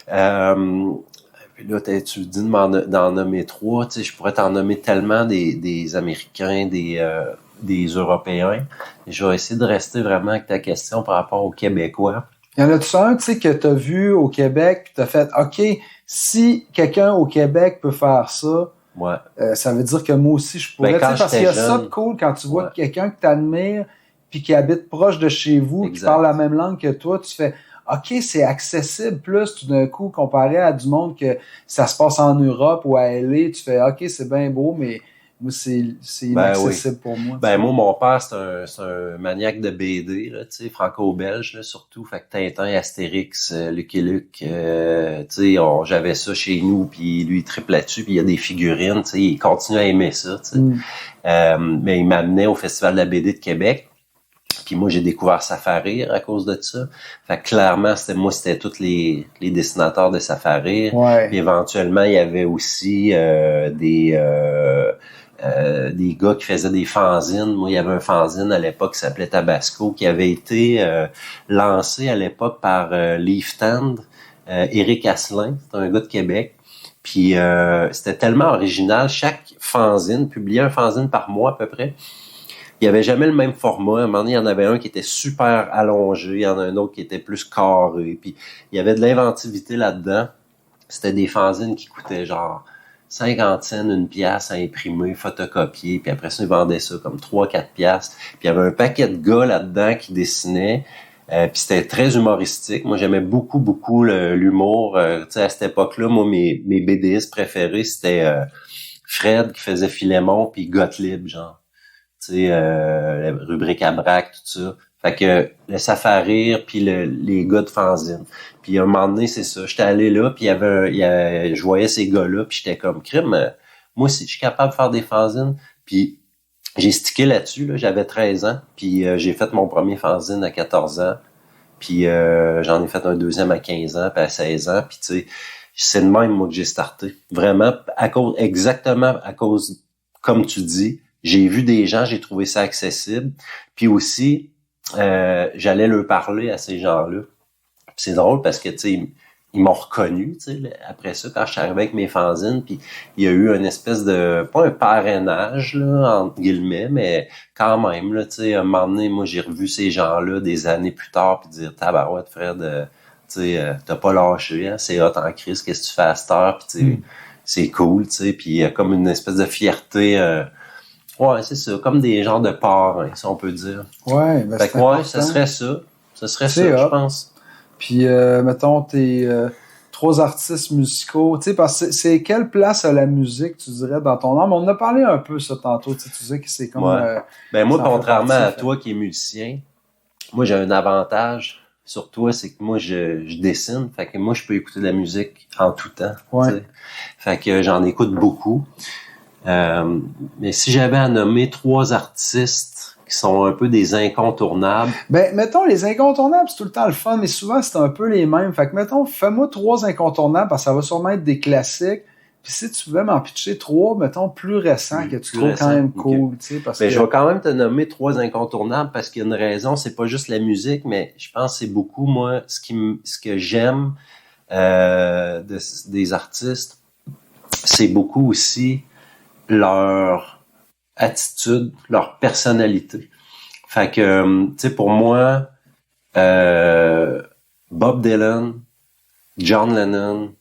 Puis là, tu me dis d'en nommer 3, tu sais, je pourrais t'en nommer tellement des Américains, des Européens. Et je vais essayer de rester vraiment avec ta question par rapport aux Québécois. Y en a-tu un, tu sais, que t'as vu au Québec, puis t'as fait, OK, si quelqu'un au Québec peut faire ça, ouais. Ça veut dire que moi aussi, je pourrais. Parce qu'il y a ça de cool quand tu vois quelqu'un que t'admires, puis qui habite proche de chez vous, qui parle la même langue que toi, tu fais, OK, c'est accessible plus tout d'un coup, comparé à du monde que ça se passe en Europe ou à LA, tu fais, OK, c'est bien beau, mais moi, c'est inaccessible pour moi. Ben, moi, mon père, c'est un maniaque de BD, là, tu sais, franco-belge, là, surtout. Fait que Tintin, Astérix, Lucky Luke, tu sais, j'avais ça chez nous, puis lui, il triple là-dessus, puis il y a des figurines, tu sais, il continue à aimer ça, tu sais. Mais il m'amenait au Festival de la BD de Québec. Puis moi, j'ai découvert Safarir à cause de ça. Fait que clairement, c'était tous les dessinateurs de Safarir. Ouais. Puis éventuellement, il y avait aussi des gars qui faisaient des fanzines. Moi, il y avait un fanzine à l'époque qui s'appelait Tabasco, qui avait été lancé à l'époque par Leaf Tand, Éric Asselin, c'est un gars de Québec. Puis c'était tellement original. Chaque fanzine publiait un fanzine par mois à peu près. Il y avait jamais le même format. À un moment donné, il y en avait un qui était super allongé, il y en a un autre qui était plus carré. Puis il y avait de l'inventivité là-dedans. C'était des fanzines qui coûtaient genre 50 cents, une pièce à imprimer, photocopier, puis après ça, ils vendaient ça comme 3-4 piastres. Puis il y avait un paquet de gars là-dedans qui dessinaient, puis c'était très humoristique. Moi, j'aimais beaucoup l'humour. Tu sais, à cette époque-là, moi, mes BDistes préférés, c'était Fred qui faisait Philémon, puis Gottlieb, genre. Tu sais, la rubrique à braque, tout ça. Fait que le Safarir, puis les gars de fanzine. Puis à un moment donné, c'est ça. J'étais allé là, puis je voyais ces gars-là, puis j'étais comme crime. Moi aussi, je suis capable de faire des fanzines. Puis j'ai stické là-dessus. Là, j'avais 13 ans, puis j'ai fait mon premier fanzine à 14 ans. Puis j'en ai fait un deuxième à 15 ans, puis à 16 ans. Puis tu sais, c'est de même moi que j'ai starté. Vraiment exactement à cause, comme tu dis. J'ai vu des gens, j'ai trouvé ça accessible. Puis aussi, j'allais leur parler à ces gens-là. Puis c'est drôle parce que, tu sais, ils m'ont reconnu, tu sais, après ça, quand je suis arrivé avec mes fanzines. Puis il y a eu une espèce de, pas un parrainage, là, entre guillemets, mais quand même, là, tu sais, à un moment donné, moi, j'ai revu ces gens-là des années plus tard, puis dire, tabarouette, frère, tu sais, t'as pas lâché, hein, c'est hot en crise, qu'est-ce que tu fais à cette heure? Puis tu sais, c'est cool, tu sais, puis il y a comme une espèce de fierté... ouais, c'est ça, comme des genres de parrains, si on peut dire. Ouais, ben fait que ouais, ce serait ça. Ce serait ça, je pense. Puis, mettons, tes 3 artistes musicaux, tu sais, parce que c'est quelle place a la musique, tu dirais, dans ton âme? On en a parlé un peu, ça, tantôt, tu disais que c'est comme... Ouais. Ben moi, contrairement à toi qui es musicien, moi, j'ai un avantage sur toi, c'est que moi, je dessine, fait que moi, je peux écouter de la musique en tout temps. Ouais. Fait que j'en écoute beaucoup. Mais si j'avais à nommer 3 artistes qui sont un peu des incontournables. Ben, mettons, les incontournables, c'est tout le temps le fun, mais souvent, c'est un peu les mêmes. Fait que, mettons, fais-moi 3 incontournables, parce que ça va sûrement être des classiques, Puis si tu pouvais m'en pitcher 3, mettons, plus récents, que tu trouves quand même cool, tu sais, parce que... Je vais quand même te nommer 3 incontournables parce qu'il y a une raison, c'est pas juste la musique, mais je pense que c'est beaucoup, moi, ce que j'aime des artistes, c'est beaucoup aussi leur attitude, leur personnalité. Fait que, tu sais, pour moi, Bob Dylan, John Lennon,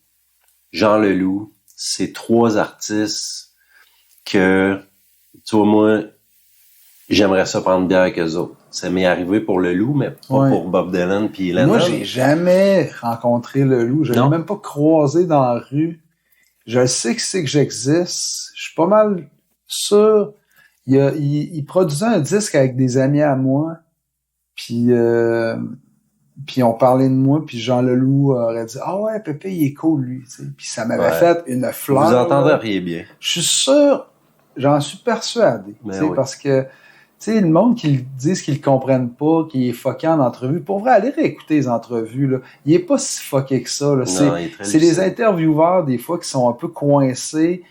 Jean Leloup, c'est 3 artistes que, tu vois, moi, j'aimerais ça prendre bière avec eux autres. Ça m'est arrivé pour Leloup, mais pas pour Bob Dylan puis Lennon. Moi, j'ai jamais rencontré Leloup. Je l'ai même pas croisé dans la rue. Je sais que c'est que j'existe. Je suis pas mal sûr. Il produisait un disque avec des amis à moi. Puis on parlait de moi, puis Jean Leloup aurait dit « Ah ouais, Pépé, il est cool, lui. » Puis ça m'avait fait une fleur. Vous entendriez bien. Je suis sûr, j'en suis persuadé. Parce que, tu sais, le monde qui disent qu'ils le comprennent pas, qui est fucké en entrevue, pour vrai, aller réécouter les entrevues, là, il est pas si fucké que ça. Là. C'est les intervieweurs, des fois, qui sont un peu coincés.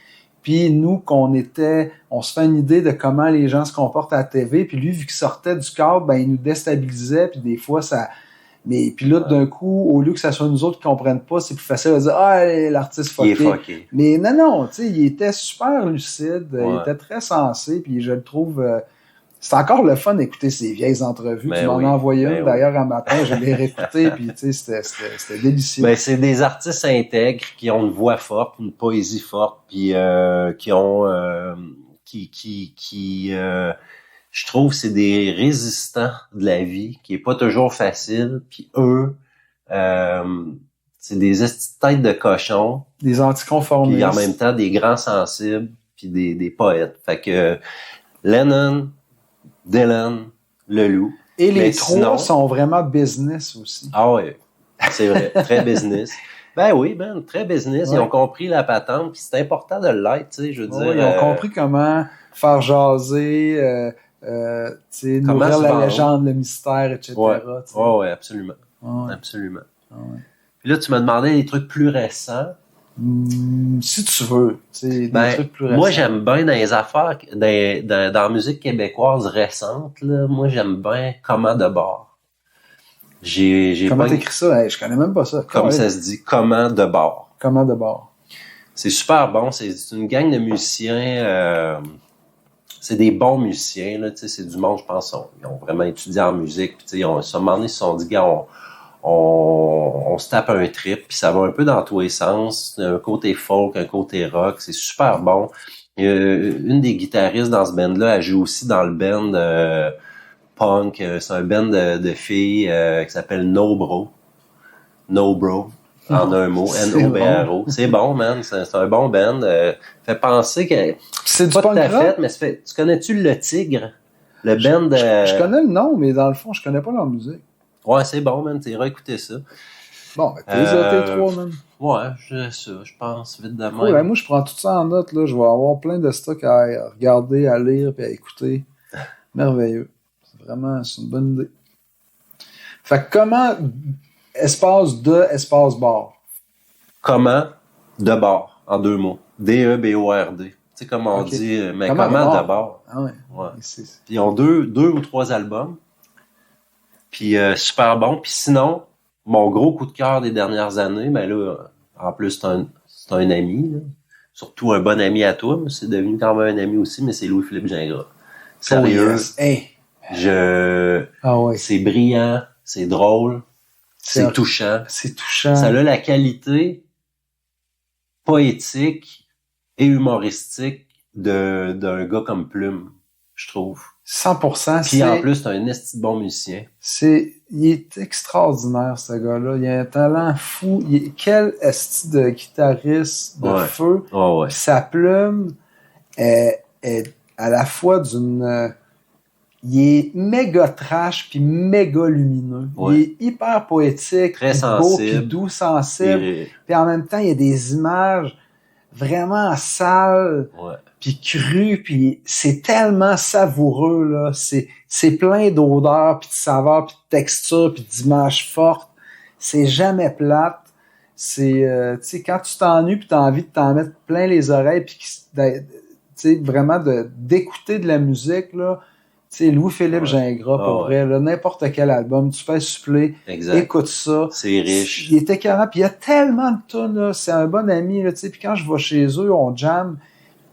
Puis nous, on se fait une idée de comment les gens se comportent à la TV. Puis lui, vu qu'il sortait du cadre, ben il nous déstabilisait. Puis des fois, mais puis là, d'un coup, au lieu que ça soit nous autres qui comprennent pas, c'est plus facile de dire « Ah, l'artiste fucké. » Il est fucké. Mais non, tu sais, il était super lucide. Il était très sensé. Puis je le trouve... c'est encore le fun d'écouter ces vieilles entrevues. Tu m'en as envoyé une, d'ailleurs, un matin. Je l'ai réécouté, puis tu sais, c'était délicieux. Ben, c'est des artistes intègres qui ont une voix forte, une poésie forte, puis qui ont... je trouve c'est des résistants de la vie, qui est pas toujours facile, puis eux, c'est des têtes de cochon. Des anticonformistes. Puis en même temps, des grands sensibles, puis des poètes. Fait que Lennon, Dylan, Leloup. Et les 3 sont vraiment business aussi. Ah oui, c'est vrai, très business. Ben oui, très business. Ouais. Ils ont compris la patente, puis c'est important de l'être, tu sais, je veux dire. Ils ont compris comment faire jaser, nourrir la légende, le mystère, etc. Oui, absolument. Absolument. Puis là, tu m'as demandé des trucs plus récents. Si tu veux, des trucs plus récents. Moi, j'aime bien dans les affaires, dans la musique québécoise récente, là, moi, j'aime bien Comment de bord. Comment t'écris ça? Je connais même pas ça. Comme ça se dit, Comment de bord. Comment de bord. C'est super bon. C'est une gang de musiciens. C'est des bons musiciens. Là, c'est du monde, je pense, ils ont vraiment étudié en musique. Puis, à un moment donné, ils se sont dit, gars, on se tape un trip, puis ça va un peu dans tous les sens. Un côté folk, un côté rock. C'est super bon. Une des guitaristes dans ce band-là, elle joue aussi dans le band punk. C'est un band de filles qui s'appelle No Bro. No Bro. En un mot, N-O-B-R-O. C'est bon, man. C'est un bon band. Fait penser que... C'est du punk rock? Mais tu connais-tu Le Tigre? Le band... Je connais le nom, mais dans le fond, je connais pas leur musique. Ouais, c'est bon, man. T'iras écouter ça. Bon, t'es 3, man. Ouais, je pense, vite de même. Ouais, moi, je prends tout ça en note, là. Je vais avoir plein de stocks à regarder, à lire, puis à écouter. Merveilleux. C'est une bonne idée. Fait que comment... Espace de, espace bar. Comment de bar, en 2 mots. D-E-B-O-R-D. Tu sais, comme on dit, mais comment de bar. Ah ouais. Puis ils ont 2 ou 3 albums. Puis super bon. Puis sinon, mon gros coup de cœur des dernières années, ben là, en plus, c'est un ami, là. Surtout un bon ami à toi, mais c'est devenu quand même un ami aussi, mais c'est Louis-Philippe Gingras. Sérieux. Hey. C'est brillant, c'est drôle. C'est touchant. C'est touchant. Ça a la qualité poétique et humoristique d'un gars comme Plume, je trouve. 100%. Puis en plus, c'est un esti de bon musicien. Il est extraordinaire, ce gars-là. Il a un talent fou. Quel esti de guitariste de feu. Ouais. Sa plume est à la fois il est méga trash puis méga lumineux. Ouais. Il est hyper poétique, très beau, sensible, puis doux, sensible. Puis en même temps, il y a des images vraiment sales, puis crues, puis c'est tellement savoureux là. C'est plein d'odeurs, puis de saveurs, puis de textures, puis d'images fortes. C'est jamais plate. c'est tu sais, quand tu t'ennuies puis t'as envie de t'en mettre plein les oreilles puis tu sais, vraiment d'écouter de la musique, là, tu sais, Louis-Philippe Gingras, pour vrai, là, n'importe quel album, tu fais suppléer, écoute ça. C'est riche. Il était écœurant, puis il y a tellement de tunes, là, c'est un bon ami, là, tu sais, puis quand je vais chez eux, on jam,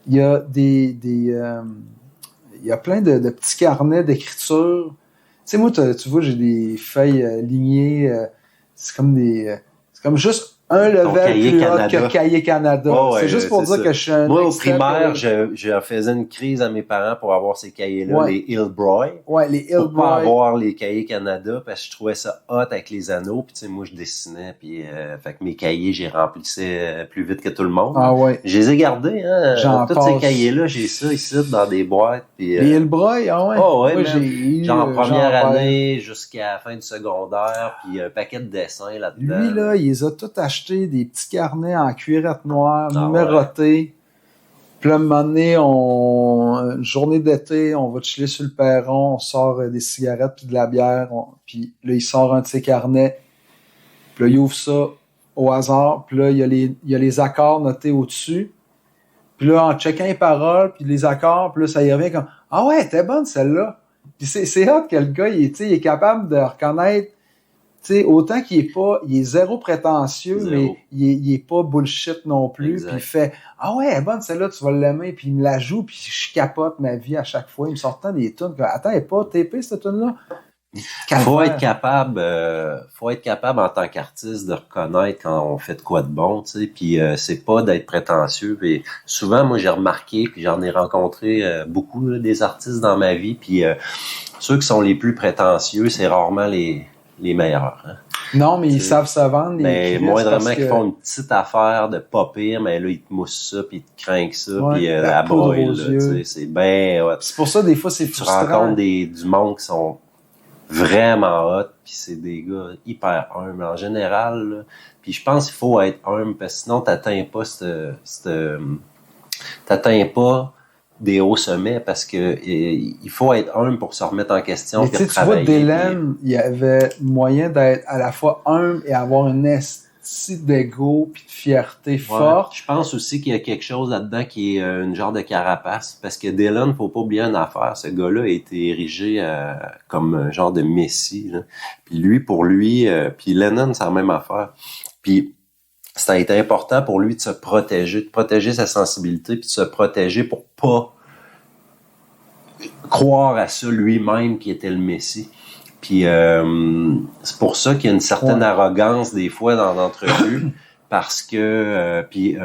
il y a il y a plein de petits carnets d'écriture. Tu sais, moi, tu vois, j'ai des feuilles lignées, c'est comme juste un level plus haut que Cahiers Canada. C'est juste pour dire que je suis un Moi, au primaire, je faisais une crise à mes parents pour avoir ces cahiers-là, les Hillbroy. Ouais, les Hillbroy. Pour pas avoir les Cahiers Canada, parce que je trouvais ça hot avec les anneaux. Puis, tu sais, moi, je dessinais, puis fait que mes cahiers, j'ai remplissais plus vite que tout le monde. Ah ouais. Je les ai gardés, hein. Tous ces cahiers-là, j'ai ça ici dans des boîtes. Puis, les Hillbroy, ah ouais. Oh ouais, moi, genre première année jusqu'à la fin du secondaire, puis un paquet de dessins là-dedans. Lui, là, il les a tous achetés, des petits carnets en cuirette noire, numérotés. Ouais. Puis là, un moment donné, une journée d'été, on va chiller sur le perron, on sort des cigarettes puis de la bière, puis là, il sort un de ses carnets, puis là, il ouvre ça au hasard, puis là, il y a les accords notés au-dessus, puis là, en checkant les paroles, puis les accords, puis là, ça y revient comme « Ah ouais, t'es bonne celle-là! » Puis c'est hot que le gars, il est capable de reconnaître. T'sais, autant qu'il est zéro prétentieux, mais il est pas bullshit non plus. Puis il fait, ah ouais, elle est bonne celle-là, tu vas l'aimer. Puis il me la joue, puis je capote ma vie à chaque fois. Il me sortant des tunes. Attends, elle est pas TP cette tune-là. Faut être capable en tant qu'artiste de reconnaître quand on fait de quoi de bon, tu sais. Puis c'est pas d'être prétentieux. Puis souvent, moi j'ai remarqué, puis j'en ai rencontré beaucoup là, des artistes dans ma vie. Puis ceux qui sont les plus prétentieux, c'est rarement les meilleurs. Hein. Non, mais ils savent se vendre. Mais moindrement qu'ils font une petite affaire de pas pire, mais là, ils te moussent ça, puis ils te craignent ça, puis la broille, c'est bien hot. C'est pour ça, des fois, c'est frustrant. Tu rencontres du monde qui sont vraiment hot, puis c'est des gars hyper humbles en général. Là. Puis je pense qu'il faut être humble, parce que sinon, t'atteins pas des hauts sommets, parce que il faut être humble pour se remettre en question. Mais tu vois, Dylan, il y avait moyen d'être à la fois humble et avoir une estime d'ego puis de fierté forte. Je pense aussi qu'il y a quelque chose là-dedans qui est une genre de carapace, parce que Dylan, faut pas oublier une affaire, ce gars-là a été érigé comme un genre de messie. Là. Puis lui, puis Lennon, c'est la même affaire. Puis ça a été important pour lui de se protéger, de protéger sa sensibilité, puis de se protéger pour pas croire à ça lui-même qui était le Messie. Puis c'est pour ça qu'il y a une certaine arrogance des fois dans l'entrevue, parce que puis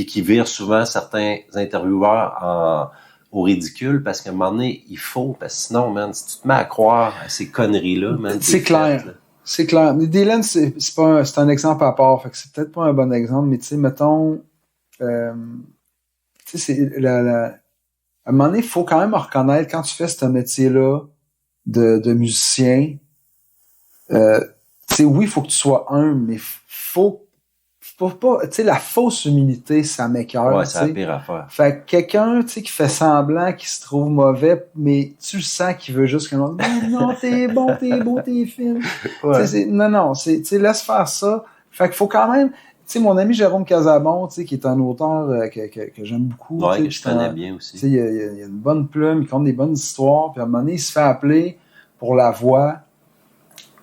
qui vire souvent certains intervieweurs au ridicule, parce qu'à un moment donné, il faut, parce que sinon, man, si tu te mets à croire à ces conneries-là, man, c'est clair. C'est clair. Mais Dylan, c'est un exemple à part. Fait que c'est peut-être pas un bon exemple, mais tu sais, mettons, tu sais, c'est à un moment donné, il faut quand même reconnaître, quand tu fais ce métier-là de musicien, tu sais, oui, il faut que tu sois humble, mais faut pas, tu sais, la fausse humilité, ça m'écoeure. Ouais, c'est la pire affaire. Fait que quelqu'un, tu sais, qui fait semblant, qui se trouve mauvais, mais tu sens qu'il veut juste que l'on dise, non, t'es bon, t'es beau, t'es fin. Ouais. Non, tu sais, laisse faire ça. Fait qu'il faut quand même, tu sais, mon ami Jérôme Casabon, tu sais, qui est un auteur que j'aime beaucoup. Ouais, que je connais bien aussi. Tu sais, il a une bonne plume, il compte des bonnes histoires, puis à un moment donné, il se fait appeler pour la voix.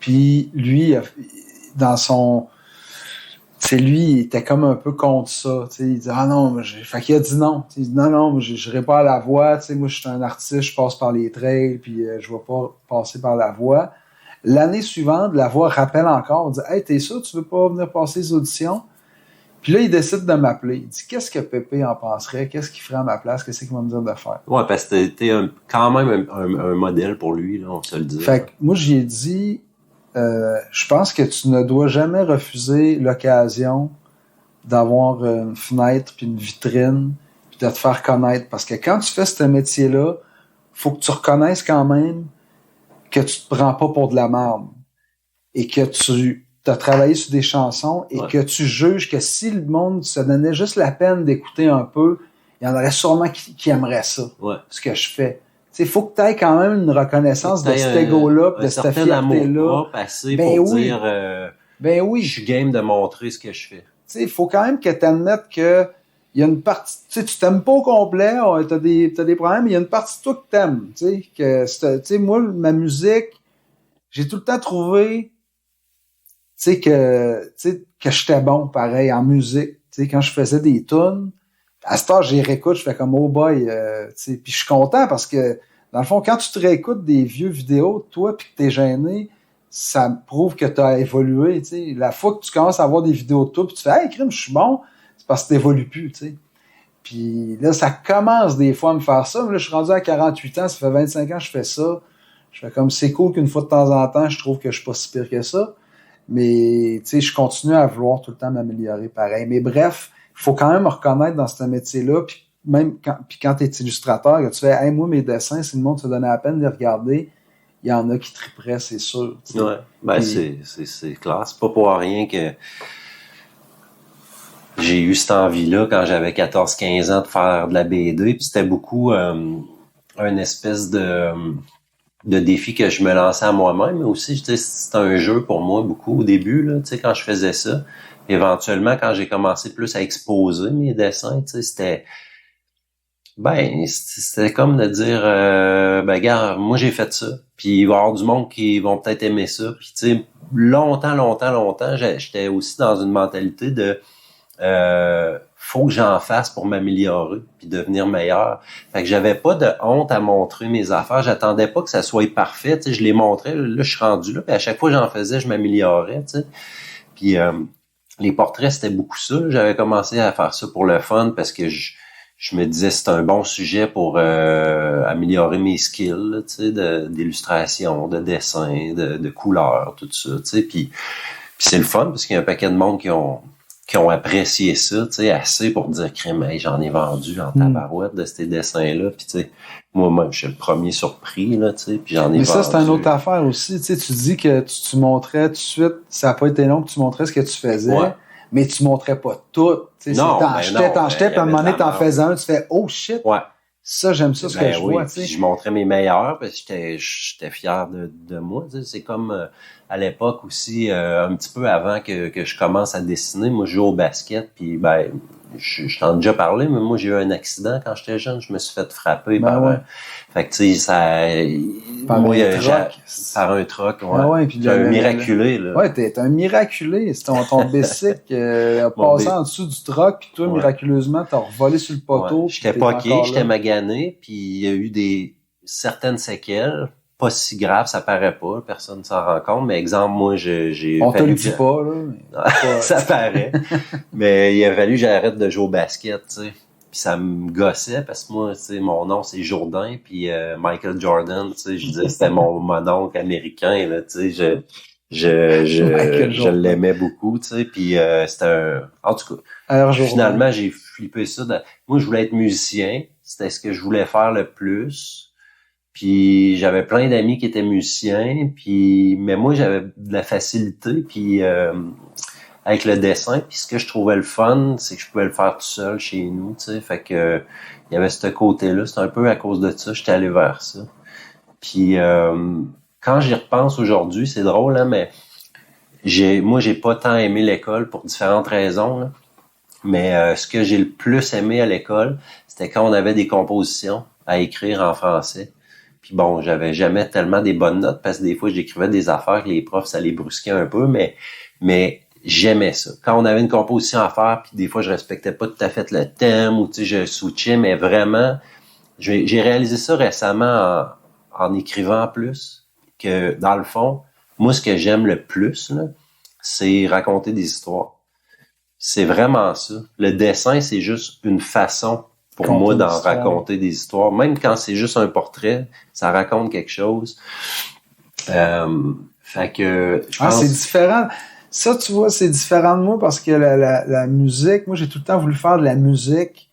Puis lui, dans son... C'est lui, il était comme un peu contre ça. T'sais. Il dit ah non, fait qu'il a dit non. T'sais, il dit non, je n'irai pas à la voix. T'sais, moi, je suis un artiste, je passe par les trails, puis je vais pas passer par la voix. L'année suivante, la voix rappelle encore. On dit hey, t'es sûr, tu veux pas venir passer les auditions? Puis là, il décide de m'appeler. Il dit qu'est-ce que Pépé en penserait? Qu'est-ce qu'il ferait à ma place? Qu'est-ce qu'il va me dire de faire? Ouais, parce que t'es quand même un modèle pour lui, là, on se le dit. Fait que moi, j'y ai dit. Je pense que tu ne dois jamais refuser l'occasion d'avoir une fenêtre puis une vitrine puis de te faire connaître. Parce que quand tu fais ce métier-là, faut que tu reconnaisses quand même que tu te prends pas pour de la merde et que tu as travaillé sur des chansons et que tu juges que si le monde se donnait juste la peine d'écouter un peu, il y en aurait sûrement qui aimeraient ça, ce que je fais. Il faut que tu aies quand même une reconnaissance de cet ego-là, de cette fierté-là. Ben pour dire Ben oui. Je suis game de montrer ce que je fais. Tu sais, il faut quand même que tu admettes que il y a une partie, tu t'aimes pas au complet, t'as des problèmes, mais il y a une partie de toi que t'aimes, tu sais, moi, ma musique, j'ai tout le temps trouvé, que j'étais bon, pareil, en musique, tu sais, quand je faisais des tunes, à ce temps, j'y réécoute, je fais comme, oh boy, tu sais, puis je suis content parce que, dans le fond, quand tu te réécoutes des vieux vidéos de toi puis que t'es gêné, ça prouve que t'as évolué, tu sais. La fois que tu commences à avoir des vidéos de toi puis tu fais, hey, crime, je suis bon, c'est parce que t'évolues plus, tu sais. Puis là, ça commence des fois à me faire ça. Mais là, je suis rendu à 48 ans, ça fait 25 ans que je fais ça. Je fais comme, c'est cool qu'une fois de temps en temps, je trouve que je suis pas si pire que ça. Mais, tu sais, je continue à vouloir tout le temps m'améliorer pareil. Mais bref, il faut quand même reconnaître dans ce métier-là, puis même quand tu es illustrateur, que tu fais, hey, moi, mes dessins, si le monde se donnait la peine de les regarder, il y en a qui triperaient, c'est sûr. T'sais. Ouais, ben puis, c'est clair. C'est pas pour rien que j'ai eu cette envie-là quand j'avais 14-15 ans de faire de la BD, puis c'était beaucoup une espèce de défi que je me lançais à moi-même, mais aussi, c'était un jeu pour moi beaucoup au début, là, quand je faisais ça. Éventuellement, quand j'ai commencé plus à exposer mes dessins, c'était comme de dire gars, moi j'ai fait ça, puis il va y avoir du monde qui vont peut-être aimer ça. Puis tu sais, longtemps, j'étais aussi dans une mentalité de faut que j'en fasse pour m'améliorer puis devenir meilleur. Fait que j'avais pas de honte à montrer mes affaires. J'attendais pas que ça soit parfait. Tu sais, je les montrais. Là, je suis rendu là. Puis à chaque fois que j'en faisais, je m'améliorais. Tu sais. Puis les portraits, c'était beaucoup ça. J'avais commencé à faire ça pour le fun parce que je me disais c'est un bon sujet pour améliorer mes skills, là, tu sais, d'illustration, de dessin, de couleur, tout ça. Tu sais. Puis c'est le fun parce qu'il y a un paquet de monde qui ont apprécié ça, tu sais, assez pour dire crème, hey, j'en ai vendu en tabarouette de ces dessins-là, puis tu sais, moi, je suis le premier surpris, là, tu sais, puis j'en ai vendu. Mais ça, c'est une autre affaire aussi, tu sais, tu dis que tu montrais tout de suite, ça n'a pas été long que tu montrais ce que tu faisais, mais tu montrais pas tout, tu sais, t'en jetais, puis à un moment donné, t'en faisais un, tu fais, oh shit! Ouais. Ça, j'aime ça, ce que je vois, tu sais. Je montrais mes meilleurs parce que j'étais fier de moi, tu sais. C'est comme à l'époque aussi, un petit peu avant que je commence à dessiner, moi je joue au basket, puis je t'en ai déjà parlé, mais moi j'ai eu un accident quand j'étais jeune, je me suis fait frapper par fait que tu sais, par un truck, puis un miraculé, là. Ouais, t'es un miraculé. C'est ton bicycle a passé en dessous du truck, puis toi, miraculeusement, t'as revolé sur le poteau. J'étais poqué, j'étais magané, puis il y a eu certaines séquelles, pas si graves, ça paraît pas, personne ne s'en rend compte, mais exemple, moi, on te le dit pas, là. Mais... ça paraît. Mais il a fallu que j'arrête de jouer au basket, tu sais. Puis ça me gossait parce que moi, tu sais, mon nom c'est Jourdain, puis Michael Jordan, tu sais, je disais c'était mon oncle américain, là, tu sais, je l'aimais beaucoup, tu sais, puis c'était en tout cas, alors, finalement j'ai flippé ça. Moi, je voulais être musicien, c'était ce que je voulais faire le plus. Puis j'avais plein d'amis qui étaient musiciens, mais moi j'avais de la facilité, puis avec le dessin, puis ce que je trouvais le fun, c'est que je pouvais le faire tout seul chez nous, tu sais, fait que il y avait ce côté-là, c'est un peu à cause de ça, j'étais allé vers ça. Puis quand j'y repense aujourd'hui, c'est drôle, hein, mais moi j'ai pas tant aimé l'école pour différentes raisons, là. Mais ce que j'ai le plus aimé à l'école, c'était quand on avait des compositions à écrire en français. Puis bon, j'avais jamais tellement des bonnes notes parce que des fois j'écrivais des affaires que les profs ça les brusquait un peu, mais j'aimais ça. Quand on avait une composition à faire, puis des fois je respectais pas tout à fait le thème ou tu sais je switchais, mais vraiment j'ai réalisé ça récemment en écrivant plus que dans le fond, moi ce que j'aime le plus là, c'est raconter des histoires. C'est vraiment ça. Le dessin, c'est juste une façon pour moi d'en raconter des histoires. Même quand c'est juste un portrait, ça raconte quelque chose. Fait que je pense... c'est différent. Ça, tu vois, c'est différent de moi parce que la musique, moi, j'ai tout le temps voulu faire de la musique.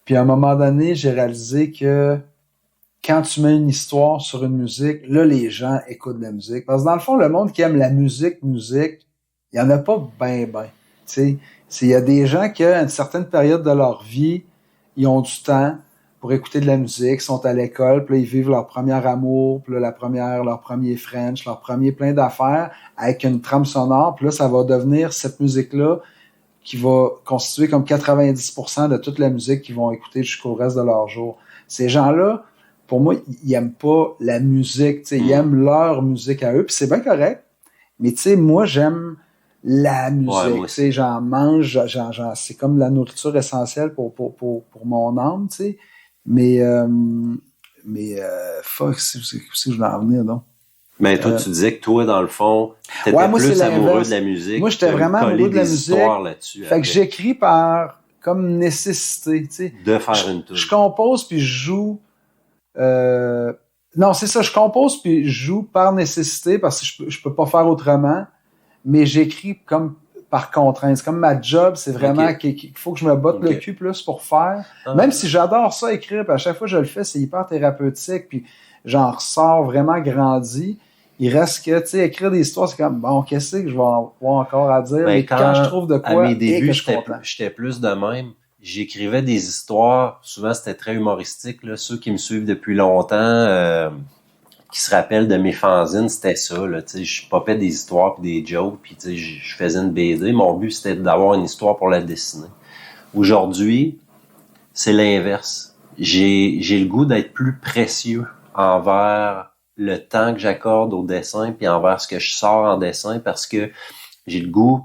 Puis à un moment donné, j'ai réalisé que quand tu mets une histoire sur une musique, là, les gens écoutent de la musique. Parce que dans le fond, le monde qui aime la musique, il y en a pas ben. Tu sais, il y a des gens qui, à une certaine période de leur vie, ils ont du temps pour écouter de la musique, sont à l'école, puis là, ils vivent leur premier amour, puis là, leur premier French, leur premier plein d'affaires, avec une trame sonore, puis là, ça va devenir cette musique-là qui va constituer comme 90% de toute la musique qu'ils vont écouter jusqu'au reste de leur jour. Ces gens-là, pour moi, ils aiment pas la musique, tu sais, ils aiment leur musique à eux, puis c'est bien correct, mais tu sais, moi, j'aime la musique, tu sais, j'en mange, c'est comme la nourriture essentielle pour mon âme, tu sais, mais fuck, c'est que je voulais en venir, donc. Mais toi, tu disais que toi, dans le fond, t'étais plus amoureux de la musique. Moi, j'étais vraiment amoureux de la musique. Fait que j'écris par comme nécessité, tu sais. De faire une tune. Je compose puis je joue. Non, c'est ça. Je compose puis je joue par nécessité parce que je peux pas faire autrement. Mais j'écris comme par contrainte. C'est comme ma job, c'est vraiment qu'il faut que je me botte le cul plus pour faire. Même si j'adore ça écrire, puis à chaque fois que je le fais, c'est hyper thérapeutique, puis j'en ressors vraiment grandi. Il reste que, tu sais, écrire des histoires, c'est comme, bon, qu'est-ce que je vais avoir encore à dire? Mais quand je trouve de quoi, à mes débuts, j'étais plus de même. J'écrivais des histoires, souvent c'était très humoristique, là. Ceux qui me suivent depuis longtemps, qui se rappellent de mes fanzines, c'était ça, là, tu sais, je popais des histoires pis des jokes, puis tu sais, je faisais une BD. Mon but, c'était d'avoir une histoire pour la dessiner. Aujourd'hui, c'est l'inverse. J'ai le goût d'être plus précieux envers le temps que j'accorde au dessin puis envers ce que je sors en dessin parce que j'ai le goût,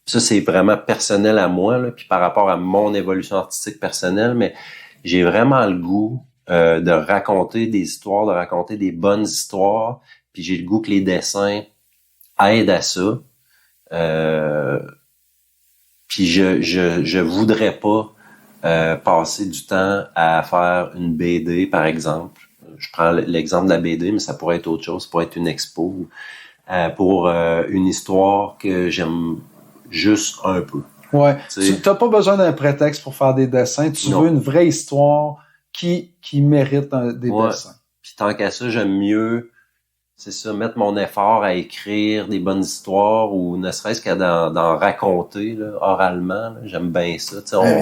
ça c'est vraiment personnel à moi, là, puis par rapport à mon évolution artistique personnelle, mais j'ai vraiment le goût de raconter des histoires, de raconter des bonnes histoires, puis j'ai le goût que les dessins aident à ça. Puis je voudrais pas passer du temps à faire une BD, par exemple. Je prends l'exemple de la BD, mais ça pourrait être autre chose, ça pourrait être une expo, pour une histoire que j'aime juste un peu. Ouais. Tu n'as pas besoin d'un prétexte pour faire des dessins. Tu veux une vraie histoire qui mérite des dessins. Puis tant qu'à ça, j'aime mieux, c'est ça, mettre mon effort à écrire des bonnes histoires ou ne serait-ce qu'à d'en raconter là, oralement. Là. J'aime bien ça.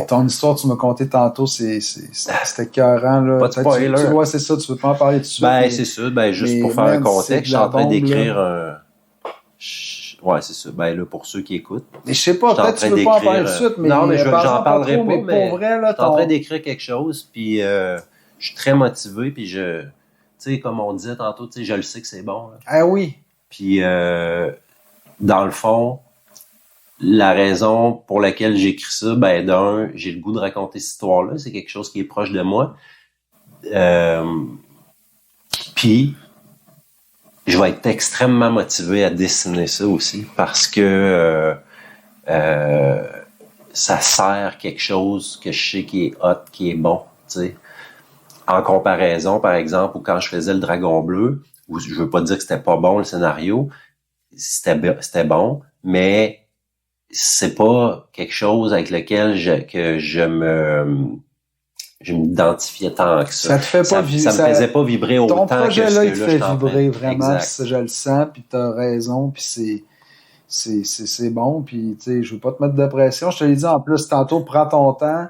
Ton histoire, tu m'as conté tantôt, c'était écœurant. Là. Pas de spoiler. C'est ça, tu veux pas en parler dessus. C'est ça. Juste pour faire un contexte, je suis en train d'écrire un... Ouais, c'est ça. Là, pour ceux qui écoutent. Mais je sais pas, peut-être que tu veux pas en parler tout de suite, mais... Non, mais j'en parlerai pas, mais pour vrai, là, je suis en train d'écrire quelque chose, puis je suis très motivé, puis tu sais, comme on disait tantôt, tu sais, je le sais que c'est bon. Là. Ah oui. Puis, dans le fond, la raison pour laquelle j'écris ça, d'un, j'ai le goût de raconter cette histoire-là. C'est quelque chose qui est proche de moi. Puis, je vais être extrêmement motivé à dessiner ça aussi parce que ça sert quelque chose que je sais qui est hot, qui est bon, tu sais. En comparaison, par exemple, où quand je faisais le Dragon Bleu, où je veux pas dire que c'était pas bon le scénario, c'était bon, mais c'est pas quelque chose avec lequel je m'identifiais tant que ça. Ça te fait pas vibrer. Ça me faisait pas vibrer autant que ce que là. Ton projet-là, il te fait vibrer vraiment, exact. Je le sens, puis t'as raison, puis c'est bon, puis tu sais, je veux pas te mettre de pression. Je te l'ai dit en plus tantôt, prends ton temps,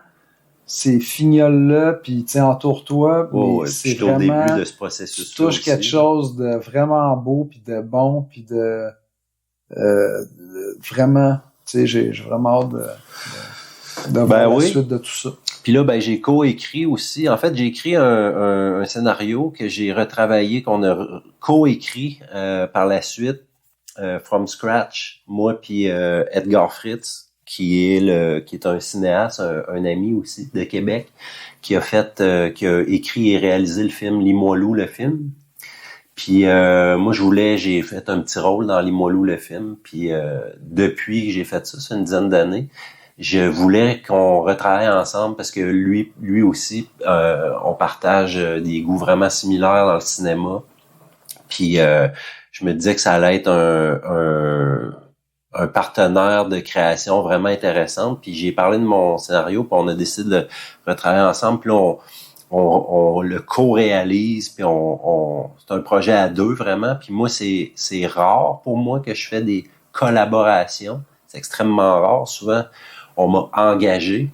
c'est fignole-là, puis tu sais, entoure-toi. C'est vraiment, au début de ce processus. Tu touches quelque chose de vraiment beau, puis de bon, puis de vraiment, tu sais, j'ai vraiment hâte de voir la suite de tout ça. Puis là, j'ai co-écrit aussi. En fait, j'ai écrit un scénario que j'ai retravaillé, qu'on a co-écrit par la suite, from scratch, moi puis Edgar Fritz, qui est un cinéaste, un ami aussi de Québec, qui a écrit et réalisé le film Limoilou, le film. Puis moi, j'ai fait un petit rôle dans Limoilou, le film. Puis depuis que j'ai fait ça, c'est une dizaine d'années, je voulais qu'on retravaille ensemble parce que lui aussi, on partage des goûts vraiment similaires dans le cinéma. Puis je me disais que ça allait être un partenaire de création vraiment intéressante. Puis j'ai parlé de mon scénario, puis on a décidé de retravailler ensemble. Puis là, on le co-réalise, puis c'est un projet à deux vraiment. Puis moi, c'est rare pour moi que je fais des collaborations. C'est extrêmement rare. Souvent, on m'a engagé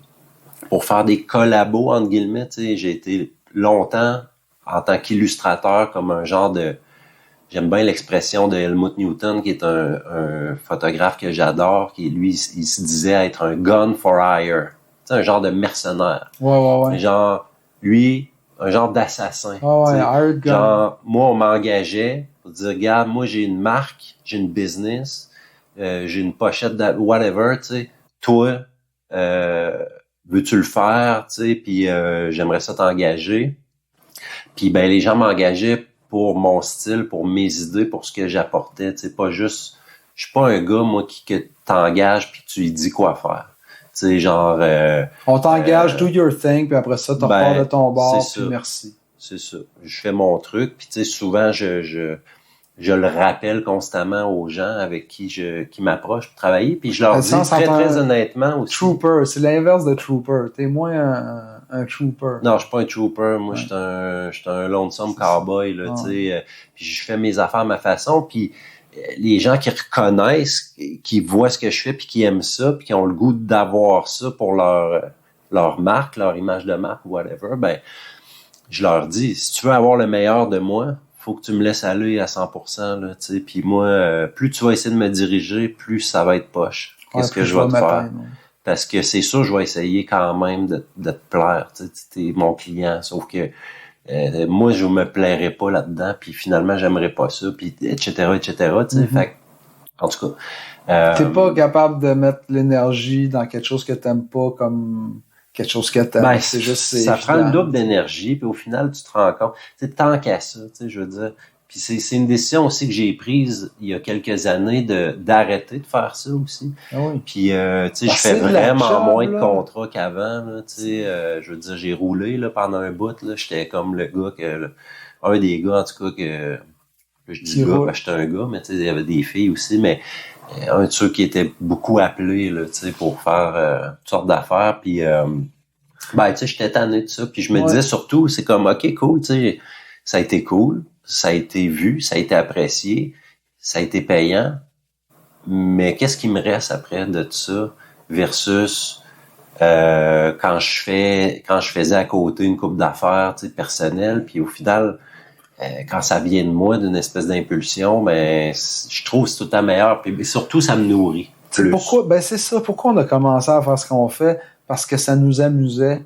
pour faire des collabos, entre guillemets, tu sais, j'ai été longtemps en tant qu'illustrateur comme un genre de... J'aime bien l'expression de Helmut Newton, qui est un photographe que j'adore, qui, lui, il se disait être un gun for hire. Tu sais, un genre de mercenaire. Ouais. Genre, lui, un genre d'assassin. Ouais, hired gun. Genre, moi, on m'engageait pour dire, regarde, moi, j'ai une marque, j'ai une business, j'ai une pochette de whatever, tu sais. Toi, veux-tu le faire, tu sais, puis j'aimerais ça t'engager. Puis ben les gens m'engageaient pour mon style, pour mes idées, pour ce que j'apportais, tu sais, pas juste... Je suis pas un gars, moi, que t'engages puis tu lui dis quoi faire. Tu sais, genre... on t'engage, do your thing, puis après ça, tu repars de ton bord, puis merci. C'est ça. Je fais mon truc, puis tu sais, souvent, je le rappelle constamment aux gens avec qui m'approchent pour travailler, puis je leur dis très honnêtement aussi. Trooper, c'est l'inverse de trooper. T'es moins un trooper. Non, je suis pas un trooper. Moi, je suis un lonesome cowboy, là, tu sais. Puis je fais mes affaires à ma façon, puis les gens qui reconnaissent, qui voient ce que je fais, puis qui aiment ça, puis qui ont le goût d'avoir ça pour leur marque, leur image de marque, whatever, ben, je leur dis, si tu veux avoir le meilleur de moi, faut que tu me laisses aller à 100%, là, tu sais. Puis moi, plus tu vas essayer de me diriger, plus ça va être poche. Qu'est-ce que je vais te faire? Parce que c'est sûr, je vais essayer quand même de te plaire. Tu sais, t'es mon client, sauf que moi, je me plairais pas là-dedans, puis finalement, j'aimerais pas ça, puis etc., tu sais. Fait en tout cas... t'es pas capable de mettre l'énergie dans quelque chose que t'aimes pas comme quelque chose que t'aimes. Ben, c'est juste... Ça prend une double d'énergie, puis au final, tu te rends compte... Tu sais, tant qu'à ça, tu sais, je veux dire... Puis c'est une décision aussi que j'ai prise il y a quelques années d'arrêter de faire ça aussi. Ah oui. Puis tu sais, je fais vraiment moins de contrats qu'avant, là, tu sais, je veux dire, j'ai roulé là pendant un bout là, j'étais comme le gars un des gars en tout cas que je dis gars, j'étais un gars, mais tu sais, il y avait des filles aussi, mais un de ceux qui était beaucoup appelé là, tu sais, pour faire toutes sortes d'affaires, puis ben tu sais, j'étais tanné de ça, puis je me disais surtout, c'est comme OK, cool, tu sais, ça a été cool. Ça a été vu, ça a été apprécié, ça a été payant, mais qu'est-ce qui me reste après de tout ça versus quand je faisais à côté une couple d'affaires, tu sais, personnelles, puis au final, quand ça vient de moi, d'une espèce d'impulsion, ben je trouve que c'est tout le temps meilleur, puis surtout ça me nourrit. Plus. Pourquoi? Ben c'est ça. Pourquoi on a commencé à faire ce qu'on fait? Parce que ça nous amusait.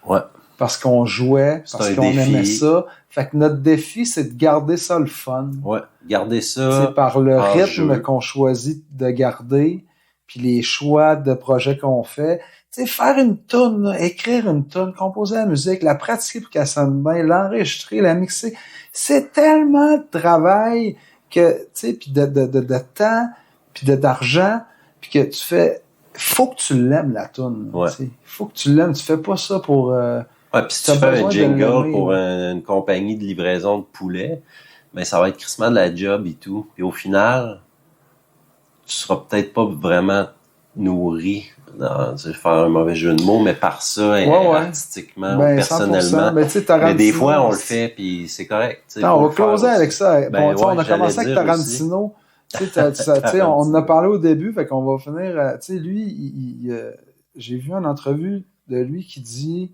Ouais. Parce qu'on jouait, parce qu'on aimait ça. Fait que notre défi, c'est de garder ça le fun. Ouais, garder ça. C'est par le rythme qu'on choisit de garder, puis les choix de projets qu'on fait. Tu sais, faire une toune, écrire une toune, composer la musique, la pratiquer pour qu'elle sonne bien, l'enregistrer, la mixer. C'est tellement de travail que, tu sais, puis de temps, puis d'argent, puis que tu fais... Faut que tu l'aimes, la toune. Ouais. Faut que tu l'aimes. Tu fais pas ça pour... ouais, puis si tu fais un jingle pour une compagnie de livraison de poulet, ben ça va être crissement de la job et tout. Puis au final, tu seras peut-être pas vraiment nourri, je vais faire un mauvais jeu de mots, mais par ça, artistiquement, ben, personnellement. Mais des fois, on le fait, puis c'est correct. Non, on va closer avec ça. Bon, on a commencé avec Tarantino. On en a parlé au début, fait qu'on va finir. Tu sais, lui, j'ai vu une entrevue de lui qui dit,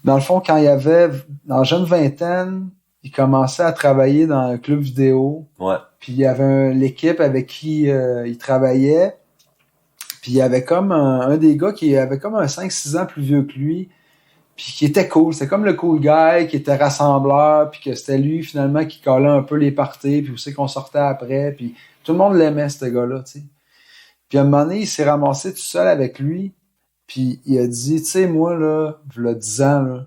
dans le fond, quand il avait, dans la jeune vingtaine, il commençait à travailler dans un club vidéo. Ouais. Puis il y avait l'équipe avec qui il travaillait. Puis il y avait comme un des gars qui avait comme un 5-6 ans plus vieux que lui. Puis qui était cool. C'était comme le cool guy qui était rassembleur, puis que c'était lui, finalement, qui collait un peu les parties, puis aussi qu'on sortait après, puis tout le monde l'aimait, ce gars-là, tu sais. Puis à un moment donné, il s'est ramassé tout seul avec lui, puis il a dit, tu sais, moi, là, v'là 10 ans, là,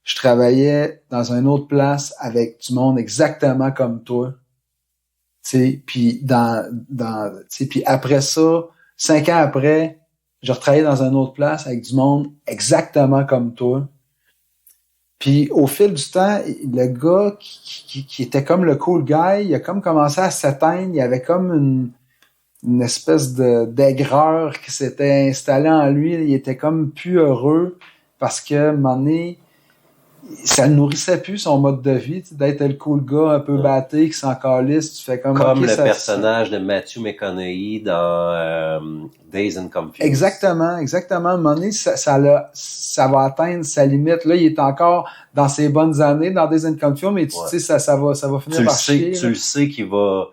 je travaillais dans une autre place avec du monde exactement comme toi. Tu sais, puis tu sais, puis après ça, 5 ans après, j'ai retravaillé dans une autre place avec du monde exactement comme toi. Puis au fil du temps, le gars qui était comme le cool guy, il a comme commencé à s'éteindre. Il y avait comme une espèce d'aigreur qui s'était installée en lui. Il était comme plus heureux parce que, à un moment donné, ça le nourrissait plus son mode de vie, d'être le cool gars un peu batté qui s'en calisse, tu fais comme le personnage de Matthew McConaughey dans Dazed and Confused. Exactement. À un moment donné, ça va atteindre sa limite. Là, il est encore dans ses bonnes années dans Dazed and Confused, mais tu sais, ça va finir par chier. Tu le sais qu'il va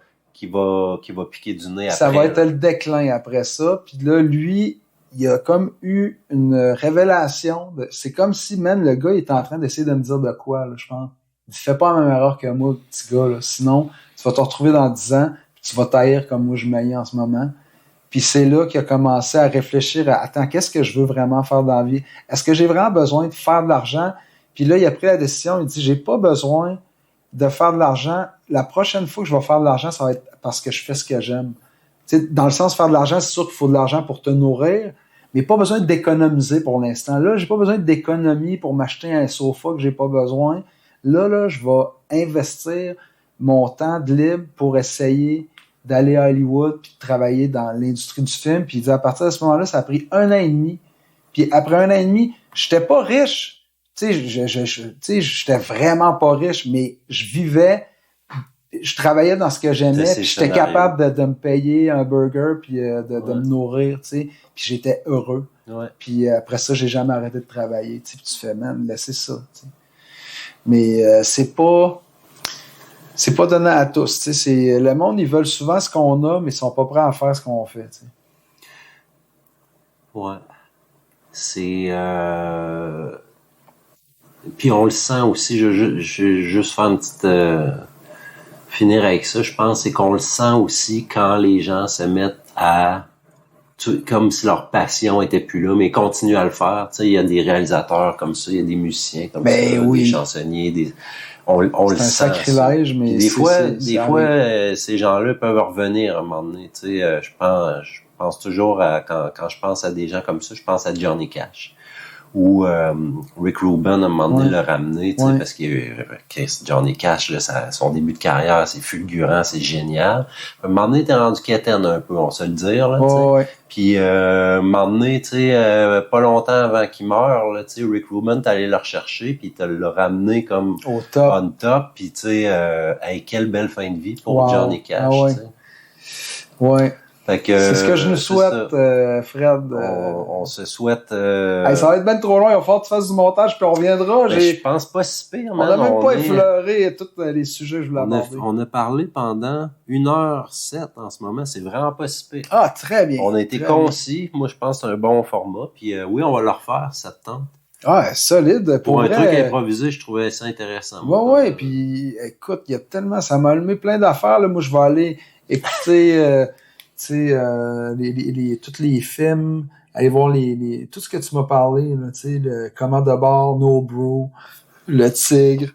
piquer du nez après. Ça va être le déclin après ça. Puis là, lui, il a comme eu une révélation. C'est comme si, même le gars, il est en train d'essayer de me dire de quoi, là, je pense. Il fait pas la même erreur que moi, petit gars, là. Sinon, tu vas te retrouver dans 10 ans, puis tu vas taillir comme moi je m'aille en ce moment. Puis c'est là qu'il a commencé à réfléchir à, attends, qu'est-ce que je veux vraiment faire dans la vie? Est-ce que j'ai vraiment besoin de faire de l'argent? Puis là, il a pris la décision, il dit, j'ai pas besoin de faire de l'argent. La prochaine fois que je vais faire de l'argent, ça va être parce que je fais ce que j'aime. Tu sais, dans le sens, faire de l'argent, c'est sûr qu'il faut de l'argent pour te nourrir, mais pas besoin d'économiser pour l'instant. Là, j'ai pas besoin d'économie pour m'acheter un sofa que j'ai pas besoin. Là, je vais investir mon temps de libre pour essayer d'aller à Hollywood puis de travailler dans l'industrie du film. Puis il dit, à partir de ce moment-là, ça a pris 1 an et demi. Puis après 1 an et demi, j'étais pas riche. Tu sais, j'étais vraiment pas riche, mais je vivais, je travaillais dans ce que j'aimais, puis j'étais capable de me payer un burger puis de me nourrir, tu sais, puis j'étais heureux. Ouais. Puis après ça, j'ai jamais arrêté de travailler, tu sais, puis tu fais, man, laissez ça, tu sais. Mais c'est pas donné à tous, tu sais, le monde, ils veulent souvent ce qu'on a, mais ils sont pas prêts à faire ce qu'on fait, tu sais. Ouais. C'est puis on le sent aussi, je vais juste faire une petite finir avec ça, je pense, c'est qu'on le sent aussi quand les gens se mettent à comme si leur passion était plus là, mais continuent à le faire. Tu sais, il y a des réalisateurs comme ça, il y a des musiciens comme ça, oui. Des chansonniers, on le sent. C'est un sacrilège, mais des fois, ces gens-là peuvent revenir à un moment donné. Tu sais, je pense toujours à quand je pense à des gens comme ça, je pense à Johnny Cash. Ou Rick Rubin, à un moment donné, l'a ramené, tu sais, parce que Johnny Cash, là, son début de carrière, c'est fulgurant, c'est génial. À un moment donné, t'es rendu quétaine un peu, on se le dire, là, tu sais. Puis, à un moment donné, tu sais, pas longtemps avant qu'il meure, là, tu sais, Rick Rubin, t'es allé le rechercher, puis t'as le ramené comme au top. On top, puis tu sais, hey, quelle belle fin de vie pour Johnny Cash, tu sais. Ouais. Fait que, c'est ce que je nous souhaite, Fred. On se souhaite... Hey, ça va être bien trop long, il va falloir que tu fasses du montage, puis on reviendra. Je pense pas si pire. On n'a même pas effleuré tous les sujets que je voulais aborder. On a parlé pendant 1h07 en ce moment, c'est vraiment pas si pire. Ah, très bien. On a été concis, moi je pense que c'est un bon format, puis oui, on va le refaire, ça te tente. Ah, solide. Pour un truc improvisé, je trouvais ça intéressant. Ouais, puis écoute, il y a tellement... Ça m'a allumé plein d'affaires, là. Moi, je vais aller écouter... tu sais, tous les films, aller voir tout ce que tu m'as parlé, tu sais, le Commande de bord, No Brew, le Tigre,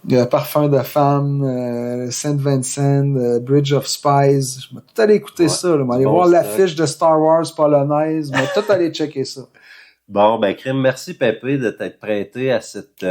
le Parfum de femme, Saint Vincent, Bridge of Spies. Je vais tout aller écouter ça, là. Je vais aller voir l'affiche de Star Wars polonaise. Je vais tout aller checker ça. Bon, ben, Crime, merci, Pépé, de t'être prêté à cette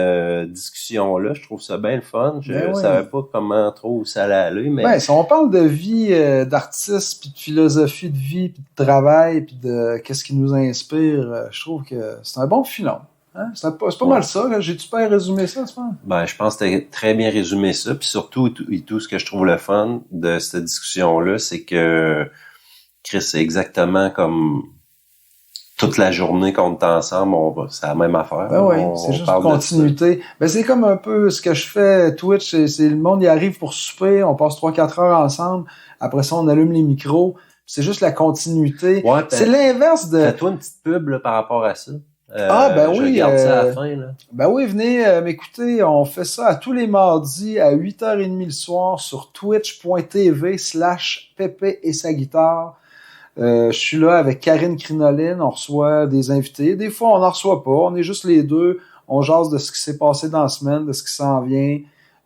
discussion-là. Je trouve ça bien le fun. Je savais pas comment trop ça allait aller, mais... Ben, si on parle de vie d'artiste, puis de philosophie de vie, puis de travail, puis de qu'est-ce qui nous inspire, je trouve que c'est un bon filon. Hein? C'est pas mal ça, là. J'ai-tu bien résumé ça, tu penses? Ben, je pense que t'as très bien résumé ça. Puis surtout, tout ce que je trouve le fun de cette discussion-là, c'est que, Chris, c'est exactement comme... toute la journée qu'on est ensemble, c'est la même affaire. Ben oui, c'est juste une continuité. Ben c'est comme un peu ce que je fais Twitch, c'est le monde y arrive pour souper, on passe 3-4 heures ensemble, après ça on allume les micros, c'est juste la continuité. Ouais, c'est l'inverse de... Fais-toi une petite pub là, par rapport à ça. Ben oui. Je regarde ça à la fin. Là. Ben oui, venez m'écouter, on fait ça à tous les mardis à 8h30 le soir sur twitch.tv/Pépé et sa guitare. Je suis là avec Karine Crinoline, on reçoit des invités. Des fois, on n'en reçoit pas, on est juste les deux. On jase de ce qui s'est passé dans la semaine, de ce qui s'en vient.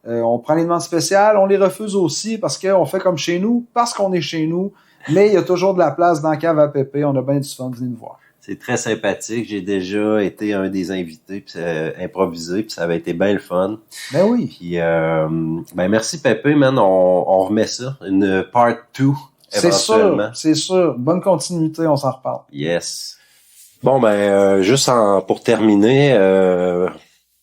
On prend les demandes spéciales, on les refuse aussi parce qu'on fait comme chez nous, parce qu'on est chez nous. Mais il y a toujours de la place dans la cave à Pépé, on a bien du fun, venez nous voir. C'est très sympathique. J'ai déjà été un des invités puis improvisé, puis ça avait été bien le fun. Ben oui. Puis ben merci Pépé, man. On remet ça, une part 2. C'est sûr. Bonne continuité, on s'en reparle. Yes. Bon, ben, juste pour terminer,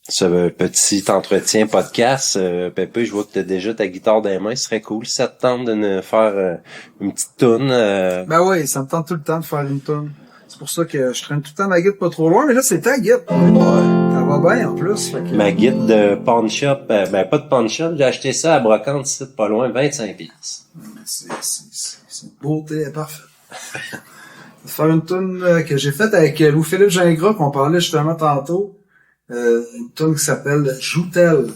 ce petit entretien podcast. Pépé, je vois que tu as déjà ta guitare dans les mains. Ce serait cool si ça te tente de nous faire une petite toune. Ben oui, ça me tente tout le temps de faire une toune. C'est pour ça que je traîne tout le temps ma guitare pas trop loin, mais là, c'est ta guitare. Ouais. Ça va bien, en plus. Fait que... Ma guitare de pawn shop, ben pas de pawn shop, j'ai acheté ça à Brocante, ici, pas loin, 25$. C'est une beauté parfaite. Faire une toune que j'ai faite avec Louis-Philippe Gingras, qu'on parlait justement tantôt. Une toune qui s'appelle Joutel.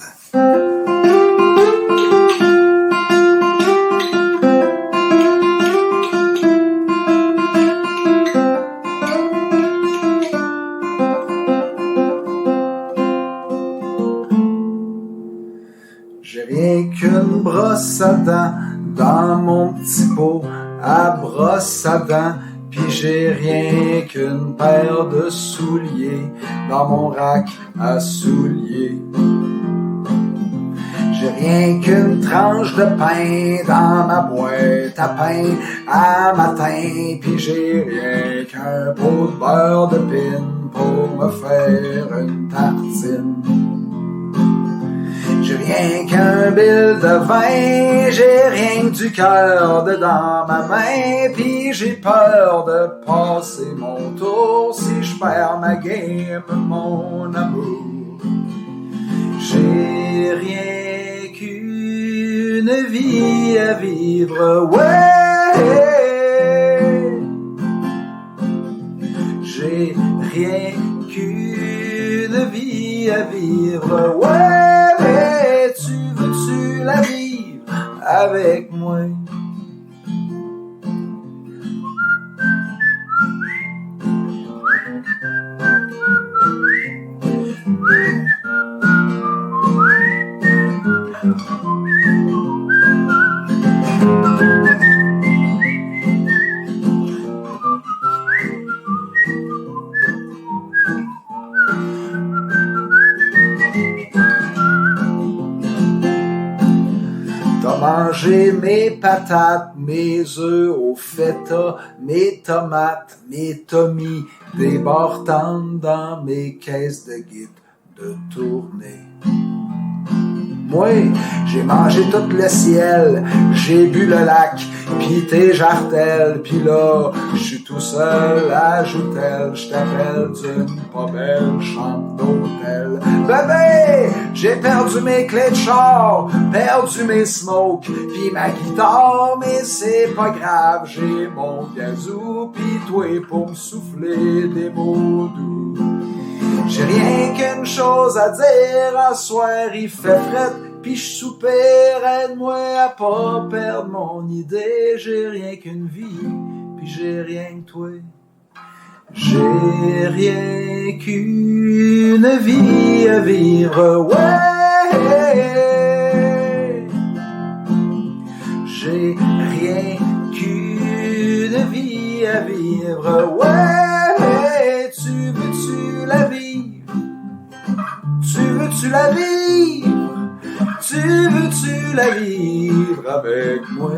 J'ai rien qu'une brosse à dents dans mon petit pot à brosse à dents. Pis j'ai rien qu'une paire de souliers dans mon rack à souliers. J'ai rien qu'une tranche de pain dans ma boîte à pain à matin. Pis j'ai rien qu'un pot de beurre de pin pour me faire une tartine. J'ai rien qu'un bill de vin, j'ai rien que du cœur dedans ma main, pis j'ai peur de passer mon tour si je perds ma game, mon amour. J'ai rien qu'une vie à vivre, ouais. J'ai rien qu'une vie à vivre, ouais. Veux-tu la vivre avec moi? Manger mes patates, mes œufs au feta, mes tomates, mes tomis, débordant dans mes caisses de guide de tournée. Moi, j'ai mangé tout le ciel, j'ai bu le lac, pis tes jartelles, pis là, j'suis tout seul à Joutel, j't'appelle d'une pas belle chambre d'hôtel. Bébé, j'ai perdu mes clés de char, perdu mes smokes, pis ma guitare, mais c'est pas grave, j'ai mon gazou, pis toi pour me souffler des mots doux. J'ai rien qu'une chose à dire, à soir il fait fret, pis j'soupire, aide-moi à pas perdre mon idée. J'ai rien qu'une vie, pis j'ai rien que toi. J'ai rien qu'une vie à vivre, ouais. J'ai rien qu'une vie à vivre, ouais. Tu veux-tu la vivre? Tu veux-tu la vivre? Tu veux-tu la vivre avec moi?